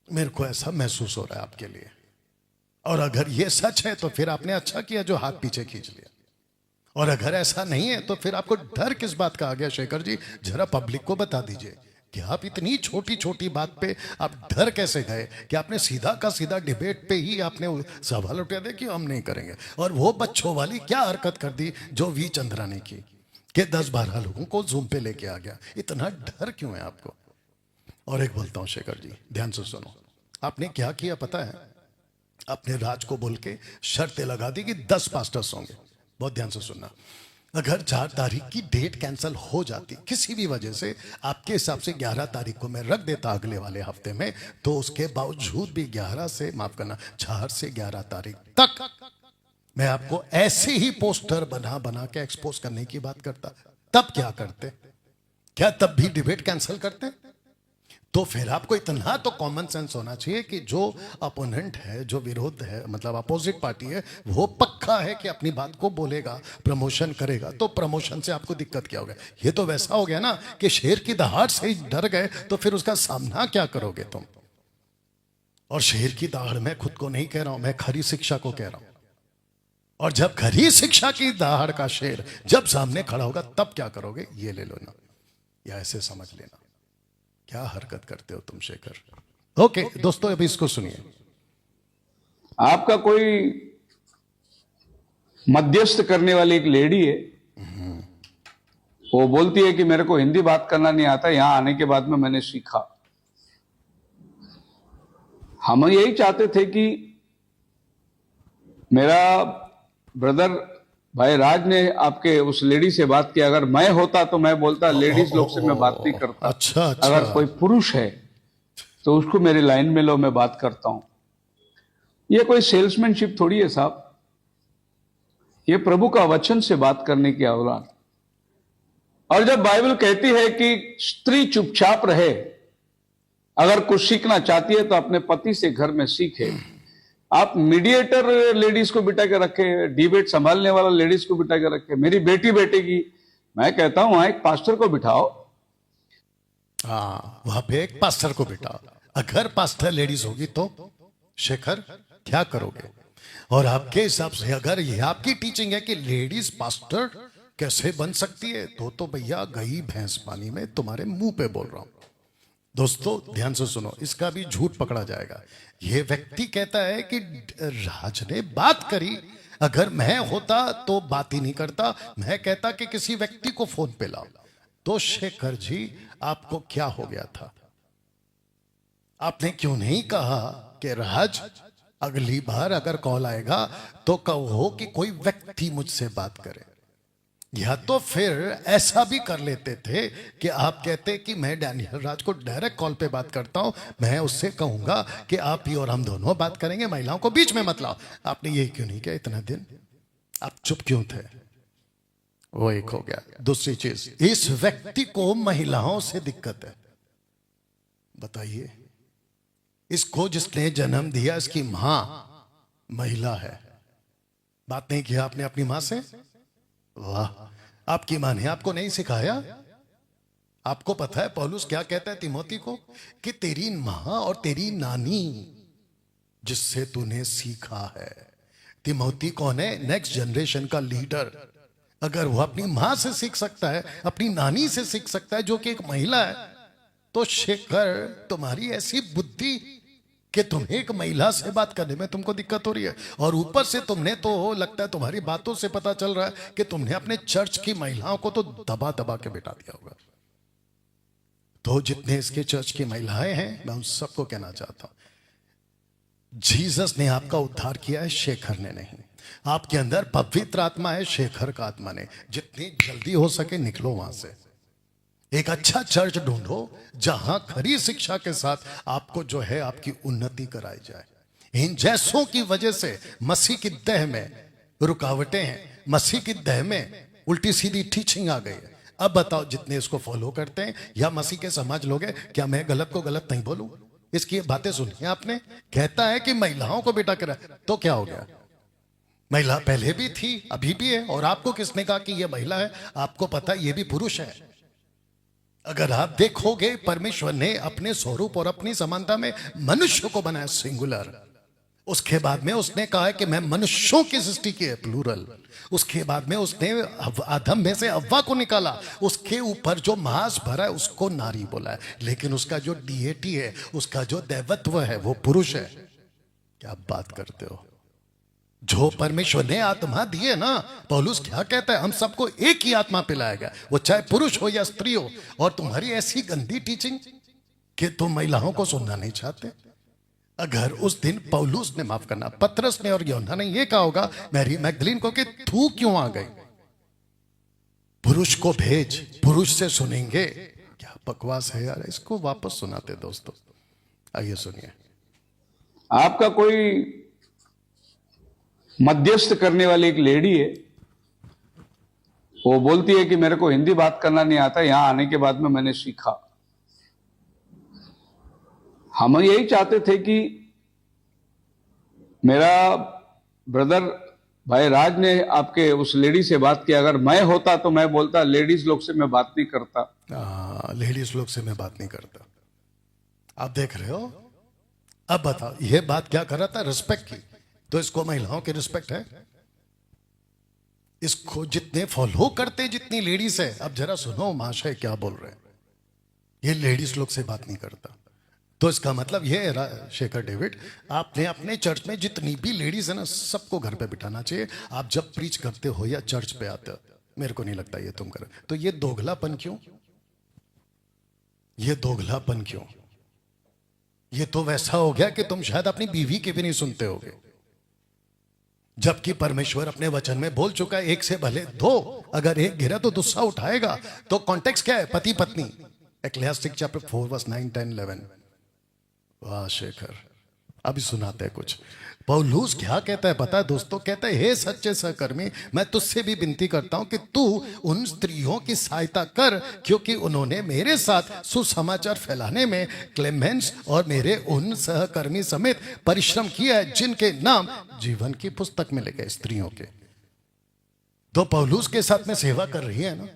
मेरे को ऐसा महसूस हो रहा है आपके लिए। और अगर ये सच है तो फिर आपने अच्छा किया जो हाथ पीछे खींच लिया। और अगर ऐसा नहीं है तो फिर आपको डर किस बात का आ गया शेखर जी? जरा पब्लिक को बता दीजिए कि आप इतनी छोटी छोटी बात पे आप डर कैसे गए कि आपने सीधा का सीधा डिबेट पे ही आपने सवाल उठा दिया कि हम नहीं करेंगे। और वो बच्चों वाली क्या हरकत कर दी जो वी चंद्रा ने की कि 10-12 लोगों को जूम पे लेके आ गया। इतना डर क्यों है आपको? और एक बोलता हूं शेखर जी, ध्यान से सुनो। आपने क्या किया पता है? आपने राज को बोल के शर्तें लगा दी कि 10 पास्टर्स होंगे। बहुत ध्यान से सुनना। अगर 4 तारीख की डेट कैंसिल हो जाती किसी भी वजह से, आपके हिसाब से 11 तारीख को मैं रख देता अगले वाले हफ्ते में, तो उसके बावजूद भी 11 से, माफ करना, 4 से 11 तारीख तक मैं आपको ऐसे ही पोस्टर बना बना के एक्सपोज करने की बात करता। तब क्या करते? क्या तब भी डिबेट कैंसिल करते? तो फिर आपको इतना तो कॉमन सेंस होना चाहिए कि जो अपोनेंट है, जो विरोध है, मतलब अपोजिट पार्टी है, वो पक्का है कि अपनी बात को बोलेगा, प्रमोशन करेगा। तो प्रमोशन से आपको दिक्कत क्या हो गया? ये तो वैसा हो गया ना कि शेर की दहाड़ से ही डर गए, तो फिर उसका सामना क्या करोगे तुम? और शेर की दहाड़ मैं खुद को नहीं कह रहा हूं, मैं खरी शिक्षा को कह रहा हूं। और जब खरी शिक्षा की दहाड़ का शेर जब सामने खड़ा होगा तब क्या करोगे? ये ले लो ना, या ऐसे समझ लेना। क्या हरकत करते हो तुम शेखर? ओके दोस्तों, अभी इसको सुनिए। आपका कोई मध्यस्थ करने वाली एक लेडी है, वो बोलती है कि मेरे को हिंदी बात करना नहीं आता, यहां आने के बाद में मैंने सीखा। हम यही चाहते थे कि मेरा ब्रदर भाई राज ने आपके उस लेडी से बात की। अगर मैं होता तो मैं बोलता लेडीज लोग से मैं बात नहीं करता। अच्छा। अगर कोई पुरुष है तो उसको मेरे लाइन में लो, मैं बात करता हूं। ये कोई सेल्समैनशिप थोड़ी है साहब, ये प्रभु का वचन से बात करने की औलाद। और जब बाइबल कहती है कि स्त्री चुपचाप रहे, अगर कुछ सीखना चाहती है तो अपने पति से घर में सीखे। आप मीडिएटर लेडीज को बिठा के रखे, डिबेट संभालने वाला लेडीज को बिठा के रखे। मेरी बेटी बैठेगी, मैं कहता हूं वहां एक पास्टर को बिठाओ। हाँ, वहां पे एक पास्टर को बिठाओ। अगर पास्टर लेडीज होगी तो शेखर क्या करोगे? और आपके हिसाब से अगर ये आपकी टीचिंग है कि लेडीज पास्टर कैसे बन सकती है, तो भैया गई भैंस पानी में, तुम्हारे मुंह पे बोल रहा हूं। दोस्तों ध्यान से सुनो, इसका भी झूठ पकड़ा जाएगा। यह व्यक्ति कहता है कि राज ने बात करी, अगर मैं होता तो बात ही नहीं करता, मैं कहता कि किसी व्यक्ति को फोन पे लाओ। तो शेखर जी आपको क्या हो गया था? आपने क्यों नहीं कहा कि राज अगली बार अगर कॉल आएगा तो कहो कि कोई व्यक्ति मुझसे बात करे? या तो फिर ऐसा भी कर लेते थे कि आप कहते कि मैं डैनियल राज को डायरेक्ट कॉल पे बात करता हूं, मैं उससे कहूंगा कि आप ही और हम दोनों बात करेंगे, महिलाओं को बीच में मत लाओ। आपने ये क्यों नहीं किया इतना दिन? आप चुप क्यों थे? वो एक हो गया। दूसरी चीज, इस व्यक्ति को महिलाओं से दिक्कत है, बताइए। इसको जिसने जन्म दिया इसकी मां महिला है। बात नहीं किया आपने अपनी मां से? वाह, आपकी मां ने आपको नहीं सिखाया? आपको पता है पौलुस क्या कहता है तिमोथी को कि तेरी मां और तेरी नानी जिससे तूने सीखा है। तिमोथी कौन है? नेक्स्ट जनरेशन का लीडर। अगर वो अपनी मां से सीख सकता है, अपनी नानी से सीख सकता है जो कि एक महिला है, तो शेखर तुम्हारी ऐसी बुद्धि कि तुम्हें एक महिला से बात करने में तुमको दिक्कत हो रही है, और ऊपर से तुमने तो लगता है तुम्हारी बातों से पता चल रहा है कि तुमने अपने चर्च की महिलाओं को तो दबा दबा के बिठा दिया होगा। तो जितने इसके चर्च की महिलाएं हैं मैं उन सबको कहना चाहता हूं, जीसस ने आपका उद्धार किया है, शेखर ने नहीं। आपके अंदर पवित्र आत्मा है, शेखर का आत्मा ने। जितनी जल्दी हो सके निकलो वहां से। एक अच्छा चर्च ढूंढो जहां खरी शिक्षा के साथ आपको जो है आपकी उन्नति कराई जाए। इन जैसों की वजह से मसीह की देह में रुकावटें हैं, मसीह की देह में उल्टी सीधी टीचिंग आ गई है। अब बताओ, जितने इसको फॉलो करते हैं या मसीह के समझ लोग हैं, क्या मैं गलत को गलत नहीं बोलूं? इसकी बातें सुनी आपने? कहता है कि महिलाओं को बेटा करा, तो क्या हो गया? महिला पहले भी थी, अभी भी है। और आपको किसने कहा कि यह महिला है? आपको पता है ये भी पुरुष है। अगर आप देखोगे, परमेश्वर ने अपने स्वरूप और अपनी समानता में मनुष्य को बनाया, सिंगुलर। उसके बाद में उसने कहा है कि मैं मनुष्यों की सृष्टि की है, प्लूरल। उसके बाद में उसने आदम में से हव्वा को निकाला, उसके ऊपर जो मांस भरा है उसको नारी बोला है, लेकिन उसका जो डीएटी है, उसका जो दैवत्व है वो पुरुष है। क्या बात करते हो? जो परमेश्वर ने आत्मा दी है ना, पौलुस क्या कहता है? हम सबको एक ही आत्मा पिलाएगा, वो चाहे पुरुष हो या स्त्री हो। और तुम्हारी ऐसी गंदी टीचिंग कि तुम महिलाओं को सुनना नहीं चाहते। अगर उस दिन पौलुस ने, माफ करना, पतरस ने और यूहन्ना ने ये कहा होगा मैरी मैगदलीन को कि तू क्यों आ गई, पुरुष को भेज, पुरुष से सुनेंगे। क्या बकवास है यार, इसको वापस सुनाते दोस्तों। आइए सुनिए। आपका कोई मध्यस्थ करने वाली एक लेडी है, वो बोलती है कि मेरे को हिंदी बात करना नहीं आता, यहां आने के बाद में मैंने सीखा। हम यही चाहते थे कि मेरा ब्रदर भाई राज ने आपके उस लेडी से बात की। अगर मैं होता तो मैं बोलता लेडीज लोग से मैं बात नहीं करता। लेडीज लोग से मैं बात नहीं करता। आप देख रहे हो? अब बताओ, ये बात क्या कर रहा था? रिस्पेक्ट की। तो इसको महिलाओं की रिस्पेक्ट है? इसको जितने फॉलो करते, जितनी लेडीज है। अब जरा सुनो महाशय क्या बोल रहे हैं। ये लेडीज लोग से बात नहीं करता, तो इसका मतलब ये है शेखर डेविड, आपने अपने चर्च में जितनी भी लेडीज है ना, सबको घर पे बिठाना चाहिए। आप जब प्रीच करते हो या चर्च पे आते हो, मेरे को नहीं लगता ये तुम करो। तो ये दोगलापन क्यों? ये दोगलापन क्यों? ये तो वैसा हो गया कि तुम शायद अपनी बीवी की भी नहीं सुनते होगे, जबकि परमेश्वर अपने वचन में बोल चुका है एक से भले दो, अगर एक गिरा तो दूसरा उठाएगा। तो कॉन्टेक्स्ट क्या है? पति पत्नी। एक्लेसियास्टिक चैप्टर 4 वर्स 9, 10, 11। वाह शेखर, अभी सुनाते हैं कुछ। पौलुस क्या कहता है पता है दोस्तों? कहता है हे सच्चे सहकर्मी, मैं तुझसे भी विनती करता हूं कि तू उन स्त्रियों की सहायता कर, क्योंकि उन्होंने मेरे साथ सुसमाचार फैलाने में क्लेमेंस और मेरे उन सहकर्मी समेत परिश्रम किया है जिनके नाम जीवन की पुस्तक में लिखे। स्त्रियों के तो पौलुस के साथ में सेवा कर रही है ना,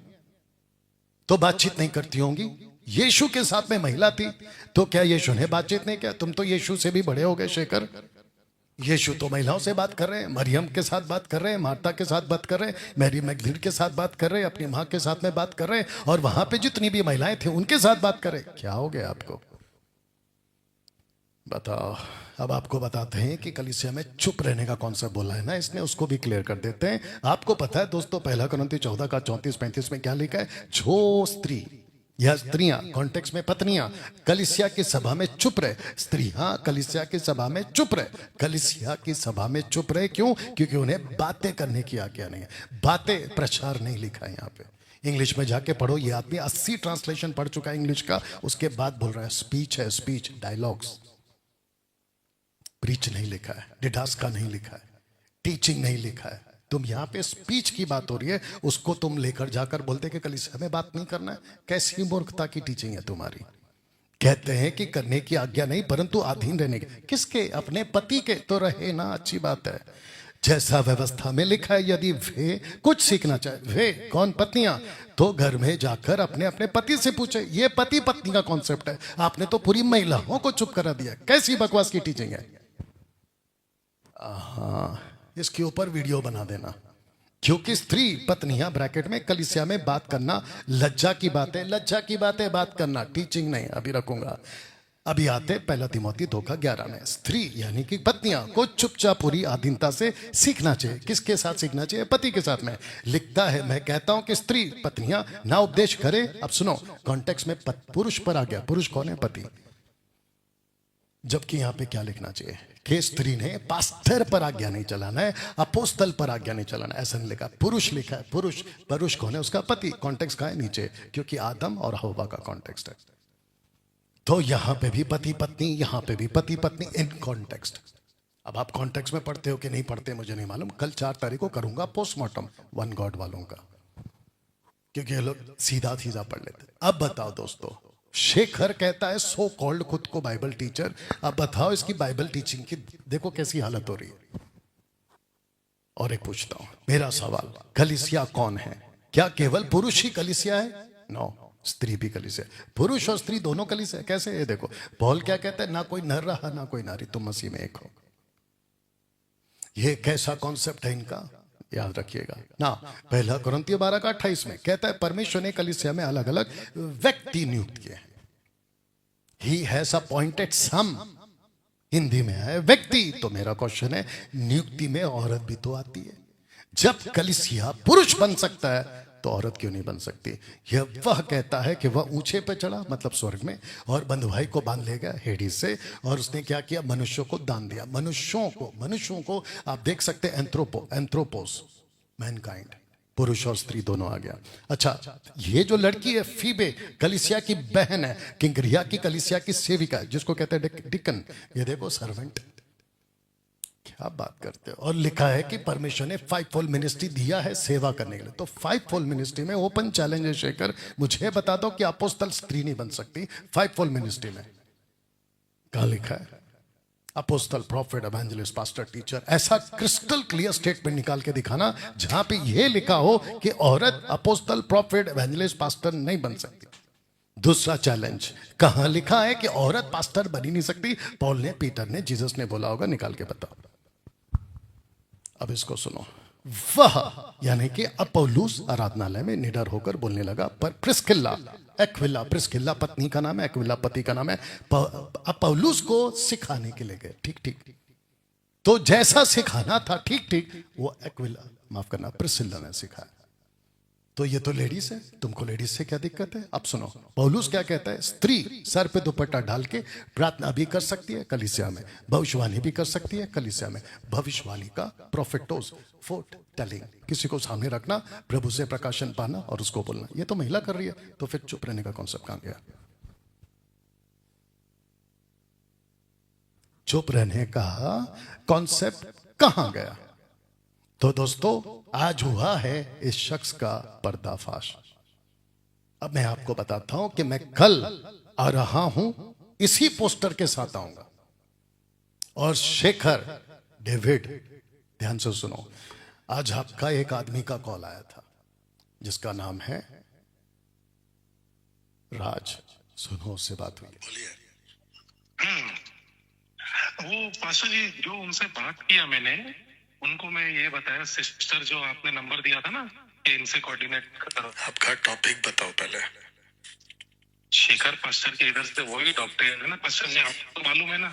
तो बातचीत नहीं करती होंगी। यीशु के साथ में महिला थी, तो क्या यीशु ने बातचीत नहीं किया? तुम तो यीशु से भी बड़े हो गए शेखर। यीशु तो महिलाओं से बात कर रहे हैं, मरियम के साथ बात कर रहे हैं, मार्था के साथ बात कर रहे हैं, मैरी मैगदलीन के साथ बात कर रहे हैं, अपनी मां के साथ में बात कर रहे हैं, और वहां पे जितनी भी महिलाएं थी उनके साथ बात कर रहे हैं। क्या हो गया आपको? बताओ। अब आपको बताते हैं कि कलीसिया में चुप रहने का कौन सा बोला है ना इसने, उसको भी क्लियर कर देते हैं। आपको पता है दोस्तों, 1 कुरिन्थी 14 का 34-35 में क्या लिखा है? जो स्त्री या स्त्रियां, कॉन्टेक्स्ट में पत्नियां, कलीसिया की सभा में चुप रहे। स्त्रियां कलीसिया की सभा में चुप रहे। कलीसिया की सभा में चुप रहे क्यों? क्योंकि उन्हें बातें करने की आज्ञा नहीं है। बातें, प्रचार नहीं लिखा है यहाँ पे। इंग्लिश में जाके पढ़ो। ये आदमी 80 ट्रांसलेशन पढ़ चुका है इंग्लिश का, उसके बाद बोल रहा है स्पीच है, स्पीच, डायलॉग्स। प्रीच नहीं लिखा है, डिडास्का नहीं लिखा है, टीचिंग नहीं लिखा है। तुम यहाँ पे स्पीच की बात हो रही है, उसको तुम लेकर जाकर बोलते कि कलीसिया में बात नहीं करना है। कैसी मूर्खता की टीचिंग है तुम्हारी? कहते हैं कि करने की आज्ञा नहीं परंतु अधीन रहने की। किसके? अपने पति के। तो रहे ना, अच्छी बात है। जैसा व्यवस्था में लिखा है, यदि वे कुछ सीखना चाहे, वे कौन? पत्नियां, तो घर में जाकर अपने अपने पति से पूछे। ये पति पत्नी का कॉन्सेप्ट है। आपने तो पूरी महिलाओं को चुप करा दिया। कैसी बकवास की टीचिंग है। इसके ऊपर वीडियो बना देना, क्योंकि स्त्री पत्नियां ब्रैकेट में कलीसिया में बात करना लज्जा की बात है। लज्जा की बात है बात करना, टीचिंग नहीं। अभी रखूंगा। अभी आते 1 तिमोथी 2:11 में। स्त्री यानी कि पत्नियां को चुपचाप पूरी अधीनता से सीखना चाहिए। किसके साथ सीखना चाहिए? पति के साथ में। लिखता है, मैं कहता हूं कि स्त्री पत्नियां ना उपदेश करे। अब सुनो, कॉन्टेक्स्ट में पुरुष पर आ गया। पुरुष कौन है? पति। जबकि यहां पे क्या लिखना चाहिए कि स्त्री ने पास्टर पर आज्ञा नहीं चलाना है, अपोस्तल पर आज्ञा नहीं चलाना। ऐसा नहीं लिखा, पुरुष लिखा है। पुरुष, पुरुष कौन है? उसका पति। कॉन्टेक्स्ट का है नीचे, क्योंकि आदम और हव्वा का कॉन्टेक्स्ट है। तो यहां पे भी पति पत्नी, यहां पे भी पति पत्नी, इन कॉन्टेक्स्ट। अब आप कॉन्टेक्स्ट में पढ़ते हो कि नहीं पढ़ते मुझे नहीं मालूम। कल 4 तारीख को करूंगा पोस्टमार्टम वन गॉड वालों का, क्योंकि ये लोग सीधा सीधा पढ़ लेते। अब बताओ दोस्तों, शेखर कहता है सो कॉल्ड खुद को बाइबल टीचर। अब बताओ इसकी बाइबल टीचिंग की देखो कैसी हालत हो रही है। और एक पूछता हूं, मेरा सवाल, कलीसिया कौन है? क्या केवल पुरुष ही कलीसिया है? नो, स्त्री भी कलीसिया। पुरुष और स्त्री दोनों कलीसिया। कैसे? ये देखो, पौल क्या कहता है? ना कोई नर रहा ना कोई नारी, तुम मसीह में एक हो। ये कैसा कॉन्सेप्ट है इनका, याद रखिएगा ना। 1 कुरिन्थियों 12:28 में कहता है परमेश्वर ने कलीसिया में अलग अलग व्यक्ति नियुक्त किए। ही हैज अपॉइंटेड सम, हिंदी में है व्यक्ति। तो मेरा क्वेश्चन है, नियुक्ति में औरत भी तो आती है। जब कलीसिया पुरुष बन सकता है तो औरत क्यों नहीं बन सकती? यह वह कहता है कि वह ऊंचे पे चढ़ा, मतलब स्वर्ग में, और बंधुभाई को बांध ले गया हेडिस से, और उसने क्या किया? मनुष्यों को दान दिया। मनुष्यों को आप देख सकते हैं एंथ्रोपोस, मैनकाइंड, पुरुष और स्त्री दोनों आ गया। अच्छा, ये जो लड़की है फीबे, कलीसिया की बहन है, किंक्रिया की कलीसिया की सेविका है, जिसको कहते हैं डिकन। ये देखो सर्वेंट। क्या बात करते हो? और लिखा है कि परमेश्वर ने 5-fold मिनिस्ट्री दिया है सेवा करने के लिए। तो 5-fold मिनिस्ट्री में ओपन चैलेंज है शेखर, मुझे बता दो कि अपोस्तल स्त्री नहीं बन सकती 5-fold मिनिस्ट्री में। कहां लिखा है? अपोस्तल, प्रॉफिट, एवेंजलिस्ट, पास्टर, टीचर। ऐसा क्रिस्टल क्लियर स्टेटमेंट निकाल के दिखाना जहां पे यह लिखा हो कि औरत अपोस्तल, प्रॉफिट, एवेंजलिस्ट, पास्टर नहीं बन सकती। दूसरा चैलेंज, कहां लिखा है कि औरत पास्टर बन ही नहीं सकती? पॉल ने, पीटर ने, जीसस ने बोला होगा, निकाल के बताओ। अब इसको सुनो। वह यानी कि अपोलुस आराधनालय में निडर होकर बोलने लगा, पर प्रिस्किल्ला पत्नी का नाम है, एक्विला पति का नाम है। अपोलुस को सिखाने के लिए गए। ठीक। तो जैसा सिखाना था ठीक वो एक्विला, माफ करना, प्रिस्किल्ला ने सिखाया। तो ये तो लेडीज है, तुमको लेडीज से क्या दिक्कत है? अब सुनो, पौलुस क्या कहता है? स्त्री सर पे दुपट्टा डाल के प्रार्थना भी कर सकती है कलीसिया में, भविष्यवाणी भी कर सकती है कलीसिया में। भविष्यवाणी का प्रोफेटोस, फोर्ट टेलिंग, किसी को सामने रखना, प्रभु से प्रकाशन पाना और उसको बोलना। ये तो महिला कर रही है, तो फिर चुप रहने का कॉन्सेप्ट कहां गया? चुप रहने का कॉन्सेप्ट कहां गया? तो दोस्तों, आज हुआ है इस शख्स का पर्दाफाश। अब मैं आपको बताता हूं कि मैं कल आ रहा हूं, इसी पोस्टर के साथ आऊंगा। और शेखर डेविड, ध्यान से सुनो, आज आपका एक आदमी का कॉल आया था जिसका नाम है राज। सुनो, उससे बात हुई। वो पाशा जी, जो उनसे बात किया मैंने, उनको मैं ये बताया, सिस्टर जो आपने नंबर दिया था ना कि इनसे कोऑर्डिनेट करो। आपका टॉपिक बताओ पहले। शेखर पास्टर के इधर से वही डॉक्टर है ना पास्टर जी, आपको तो मालूम है ना।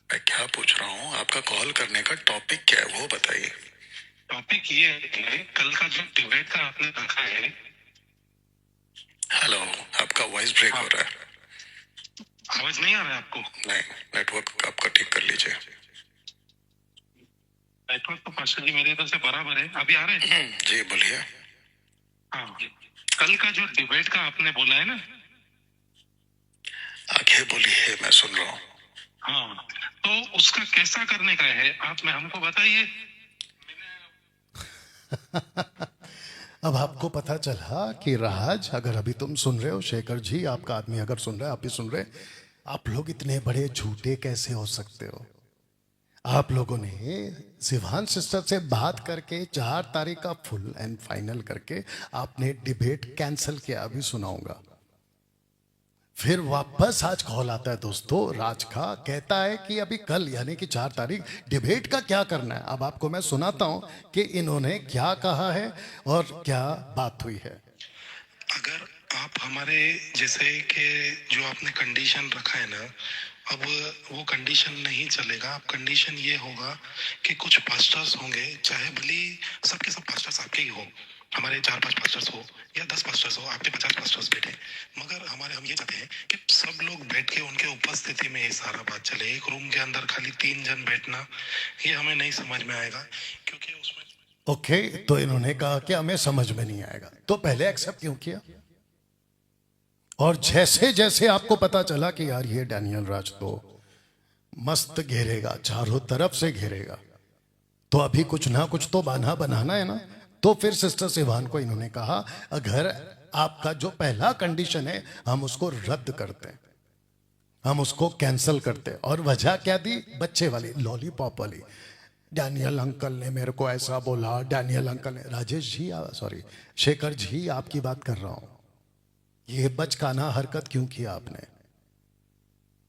मैं क्या पूछ रहा हूँ, आपका कॉल करने का टॉपिक क्या है वो बताइए। टॉपिक ये है, कल का जो डिबेट का आपने रखा है। हेलो, आपका वॉइस ब्रेक हो रहा है। आवाज नहीं आ रहा है आपको? नहीं, नेटवर्क आपका ठीक कर लीजिए। नेटवर्क तो पास्टर जी मेरे इधर से बराबर है। अभी आ रहे हैं? जी बोलिए। हाँ, कल का जो डिबेट का आपने बोला है ना, आगे बोलिए, मैं सुन रहा हूँ। हाँ, तो उसका कैसा करने का है आप में हमको बताइए। अब आपको पता चला कि राज, अगर अभी तुम सुन रहे हो, शेखर जी आपका आदमी अगर सुन रहा है, आप भी सुन रहे, आप लोग इतने बड़े झूठे कैसे हो सकते हो? आप लोगों ने सिवान सिस्टर से बात करके 4 तारीख का फुल एंड फाइनल करके आपने डिबेट कैंसिल किया, अभी सुनाऊंगा। फिर वापस आज कॉल आता है दोस्तों राज का, कहता है कि अभी कल यानी कि 4 तारीख डिबेट का क्या करना है। अब आपको मैं सुनाता हूं कि इन्होंने क्या कहा है और क्या बात हुई है। अगर आप हमारे जैसे कि जो आपने कंडीशन रखा है ना, अब वो कंडीशन नहीं चलेगा। अब कंडीशन ये होगा कि कुछ पास्टर्स होंगे, चाहे भले ही सबके सब पास्टर्स आपके ही हो, हमारे 4-5 पास्टर्स हो या 10 पास्टर्स हो, आपके 50 पास्टर्स बैठे, मगर हम ये चाहते हैं कि सब लोग बैठ के उनके उपस्थिति में ये सारा बात चले। एक रूम के अंदर खाली 3 जन बैठना, ये हमें नहीं समझ में आएगा, क्योंकि उसमें ओके, तो इन्होंने कहा कि हमें समझ में नहीं आएगा, तो पहले एक्सेप्ट क्यों किया? और जैसे जैसे आपको पता चला कि यार ये डैनियल राज तो मस्त घेरेगा, चारों तरफ से घेरेगा, तो अभी कुछ ना कुछ तो बहाना बनाना है ना। तो फिर सिस्टर सिवान को इन्होंने कहा अगर आपका जो पहला कंडीशन है हम उसको रद्द करते हैं, हम उसको कैंसिल करते हैं। और वजह क्या दी? बच्चे वाली, लॉलीपॉप वाली। डैनियल अंकल ने मेरे को ऐसा बोला, डैनियल अंकल ने। राजेश जी, सॉरी शेखर जी, आपकी बात कर रहा हूं। ये बचकाना हरकत क्यों किया आपने?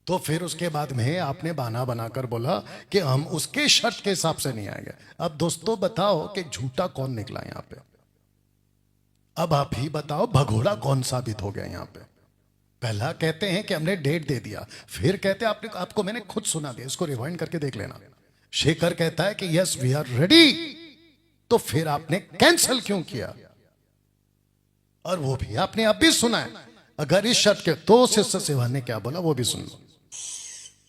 तो फिर उसके बाद में आपने बहाना बनाकर बोला कि हम उसके शर्त के हिसाब से नहीं आएंगे। अब दोस्तों बताओ कि झूठा कौन निकला यहां पे? अब आप ही बताओ भगोड़ा कौन साबित हो गया यहां पे? पहला कहते हैं कि हमने डेट दे दिया, फिर कहते हैं आपको मैंने खुद सुना दिया, इसको रिवाइंड करके देख लेना। शेखर कहता है कि यस वी आर रेडी, तो फिर आपने कैंसिल क्यों किया? और वो भी आपने अभी सुना है। अगर इस शर्त के, तो सिस्टर सिवान ने क्या बोला वो भी सुन लो।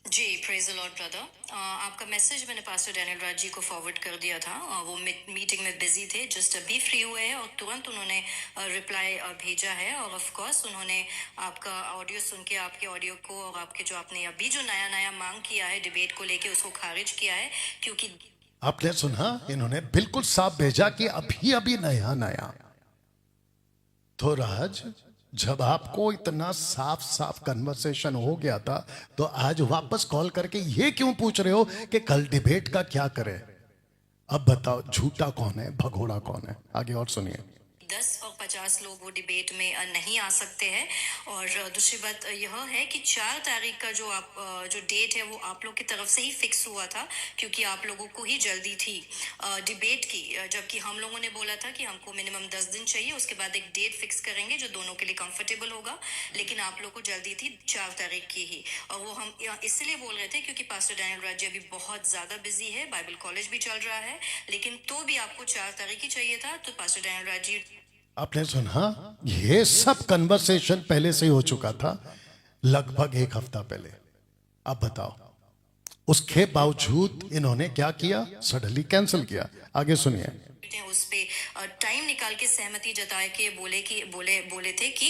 जी, प्रेज द लॉर्ड ब्रदर। आपका मैसेज मैंने पास्टर डैनियल राज जी को फॉरवर्ड कर दिया था। वो मीटिंग में बिजी थे, जस्ट अभी फ्री हुए हैं और तुरंत उन्होंने रिप्लाई भेजा है। और ऑफ कोर्स उन्होंने आपका ऑडियो सुन के, आपके ऑडियो को और आपके जो आपने अभी जो नया नया मांग किया है डिबेट को लेके, उसको खारिज किया है। क्योंकि आपने सुना, इन्होंने बिल्कुल साफ भेजा कि अभी अभी नया नया। तो राज, जब आपको इतना साफ साफ कन्वर्सेशन हो गया था, तो आज वापस कॉल करके ये क्यों पूछ रहे हो कि कल डिबेट का क्या करें? अब बताओ झूठा कौन है, भगोड़ा कौन है? आगे और सुनिए। 10 और 50 लोग वो डिबेट में नहीं आ सकते हैं। और दूसरी बात यह है कि 4 तारीख का जो डेट है वो आप लोग की तरफ से ही फिक्स हुआ था, क्योंकि आप लोगों को ही जल्दी थी डिबेट की। जबकि हम लोगों ने बोला था कि हमको मिनिमम 10 दिन चाहिए, उसके बाद एक डेट फिक्स करेंगे जो दोनों के लिए कंफर्टेबल होगा। लेकिन आप लोग को जल्दी थी 4 तारीख की ही। और वो हम इसलिए बोल रहे थे क्योंकि पास्टर डैनियल राज जी अभी बहुत ज्यादा बिजी है, बाइबल कॉलेज भी चल रहा है। लेकिन तो भी आपको 4 तारीख ही चाहिए था, तो पास्टर डैनियल राज जी। आपने सुना, ये सब कन्वर्सेशन पहले से ही हो चुका था, लगभग 1 हफ्ता पहले। अब बताओ, उसके बावजूद इन्होंने क्या किया? सडनली कैंसिल किया। आगे सुनिए। उस पे टाइम निकाल के सहमति जताए के बोले थे कि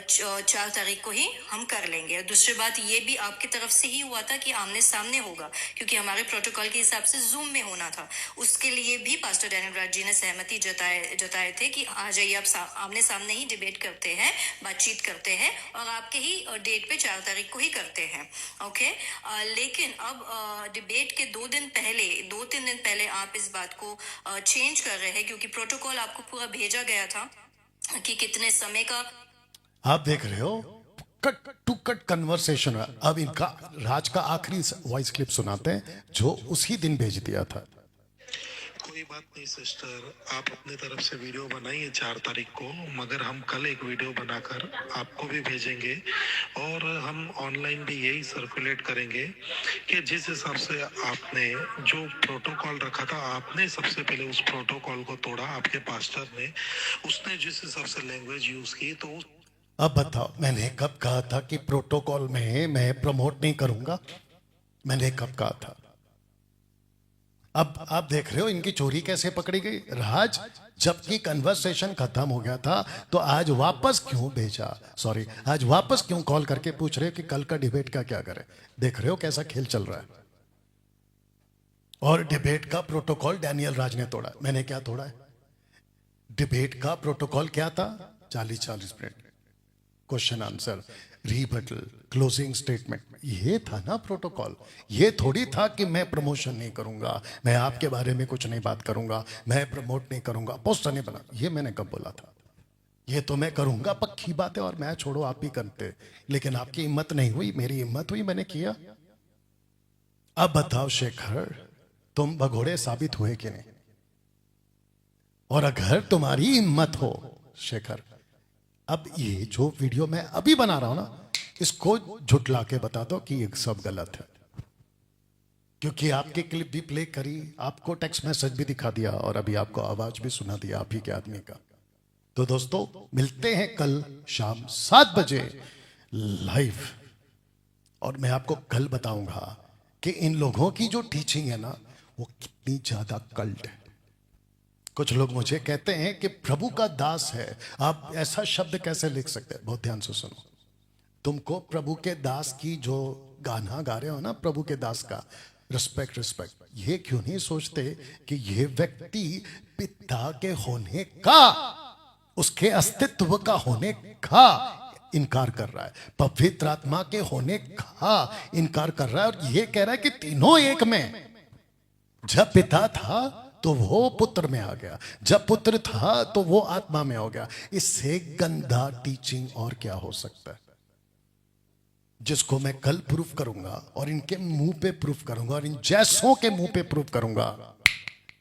4 तारीख को ही हम कर लेंगे। दूसरी बात ये भी आपकी तरफ से ही हुआ था कि आमने सामने होगा, क्योंकि हमारे प्रोटोकॉल के हिसाब से जूम में होना था। उसके लिए भी पास्टर डैनियल राज जी ने सहमति जताए थे कि आ जाइए, आप आमने सामने ही डिबेट करते हैं, बातचीत करते हैं और आपके ही डेट पे 4 तारीख को ही करते हैं। ओके, लेकिन अब डिबेट के 2-3 दिन पहले आप इस बात को चेंज कर रहे हैं, क्योंकि प्रोटोकॉल आपको पूरा भेजा गया था कि कितने समय का। आप देख रहे हो कट टू कट कन्वर्सेशन। अब इनका राज का आखिरी वॉइस क्लिप सुनाते हैं जो उसी दिन भेज दिया था। कोई बात नहीं सिस्टर, आप अपने तरफ से वीडियो बनाइए 4 तारीख को, मगर हम कल एक वीडियो बनाकर आपको भी भेजेंगे और हम ऑनलाइन भी यही सर्कुलेट करेंगे कि जिस हिसाब से आपने जो प्रोटोकॉल रखा था, आपने सबसे पहले उस प्रोटोकॉल को तोड़ा, आपके पास्टर ने, उसने जिस हिसाब से लैंग्वेज यूज की, तो अब बताओ, मैंने कब कहा था कि प्रोटोकॉल में मैं प्रमोट नहीं करूंगा? मैंने कब कहा था? अब आप देख रहे हो इनकी चोरी कैसे पकड़ी गई। राज, जबकि कन्वर्सेशन खत्म हो गया था, तो आज वापस क्यों भेजा? सॉरी, आज वापस क्यों कॉल करके पूछ रहे हो कि कल का डिबेट का क्या करें? देख रहे हो कैसा खेल चल रहा है। और डिबेट का प्रोटोकॉल डैनियल राज ने तोड़ा। मैंने क्या तोड़ा है? डिबेट का प्रोटोकॉल क्या था? 40-40 minute, question answer, rebuttal, closing statement, ये था ना प्रोटोकॉल। ये थोड़ी था कि मैं प्रमोशन नहीं करूंगा, मैं आपके बारे में कुछ नहीं बात करूंगा, मैं प्रमोट नहीं करूंगा, पोस्टर नहीं बना। ये मैंने कब बोला था? ये तो मैं करूंगा, पक्की बात है, और मैं छोड़ो आप ही करते, लेकिन आपकी हिम्मत नहीं हुई, मेरी हिम्मत हुई, मैंने किया। अब बताओ शेखर, तुम भगोड़े साबित हुए कि नहीं? और अगर तुम्हारी हिम्मत हो शेखर, अब ये जो वीडियो मैं अभी बना रहा हूं ना, इसको झुटला के बता दो कि ये सब गलत है, क्योंकि आपकी क्लिप भी प्ले करी, आपको टेक्स्ट मैसेज भी दिखा दिया, और अभी आपको आवाज भी सुना दिया आप ही के आदमी का। तो दोस्तों मिलते हैं कल शाम 7 बजे लाइव, और मैं आपको कल बताऊंगा कि इन लोगों की जो टीचिंग है ना, वो कितनी ज्यादा कल्ट है। कुछ लोग मुझे कहते हैं कि प्रभु का दास है, आप ऐसा शब्द कैसे लिख सकते हैं? बहुत ध्यान से सुनो, तुमको प्रभु के दास की जो गाना गा रहे हो ना, प्रभु के दास का, रिस्पेक्ट रिस्पेक्ट, ये क्यों नहीं सोचते कि ये व्यक्ति पिता के होने का, उसके अस्तित्व का होने का इनकार कर रहा है, पवित्र आत्मा के होने का इनकार कर रहा है, और ये कह रहा है कि तीनों एक में। जब पिता था तो वो पुत्र में आ गया, जब पुत्र था तो वो आत्मा में हो गया। इससे गंदा टीचिंग और क्या हो सकता है? जिसको मैं कल प्रूफ करूंगा, और इनके मुंह पे प्रूफ करूंगा, और इन जैसों के मुंह पे प्रूफ करूंगा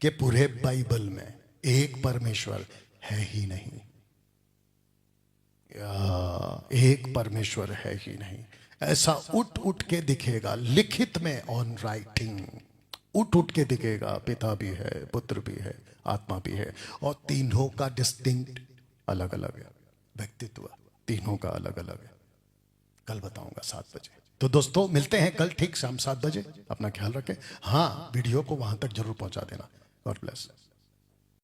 कि पूरे बाइबल में एक परमेश्वर है ही नहीं, एक परमेश्वर है ही नहीं। ऐसा उठ उठ के दिखेगा लिखित में, ऑन राइटिंग उठ उठ के दिखेगा। पिता भी है, पुत्र भी है, आत्मा भी है, और तीनों का डिस्टिंक्ट अलग अलग है व्यक्तित्व, तीनों का अलग अलग है। कल बताऊंगा 7 बजे। तो दोस्तों मिलते हैं कल ठीक शाम 7 बजे। अपना ख्याल रखें। हाँ, वीडियो को वहां तक जरूर पहुंचा देना। God bless.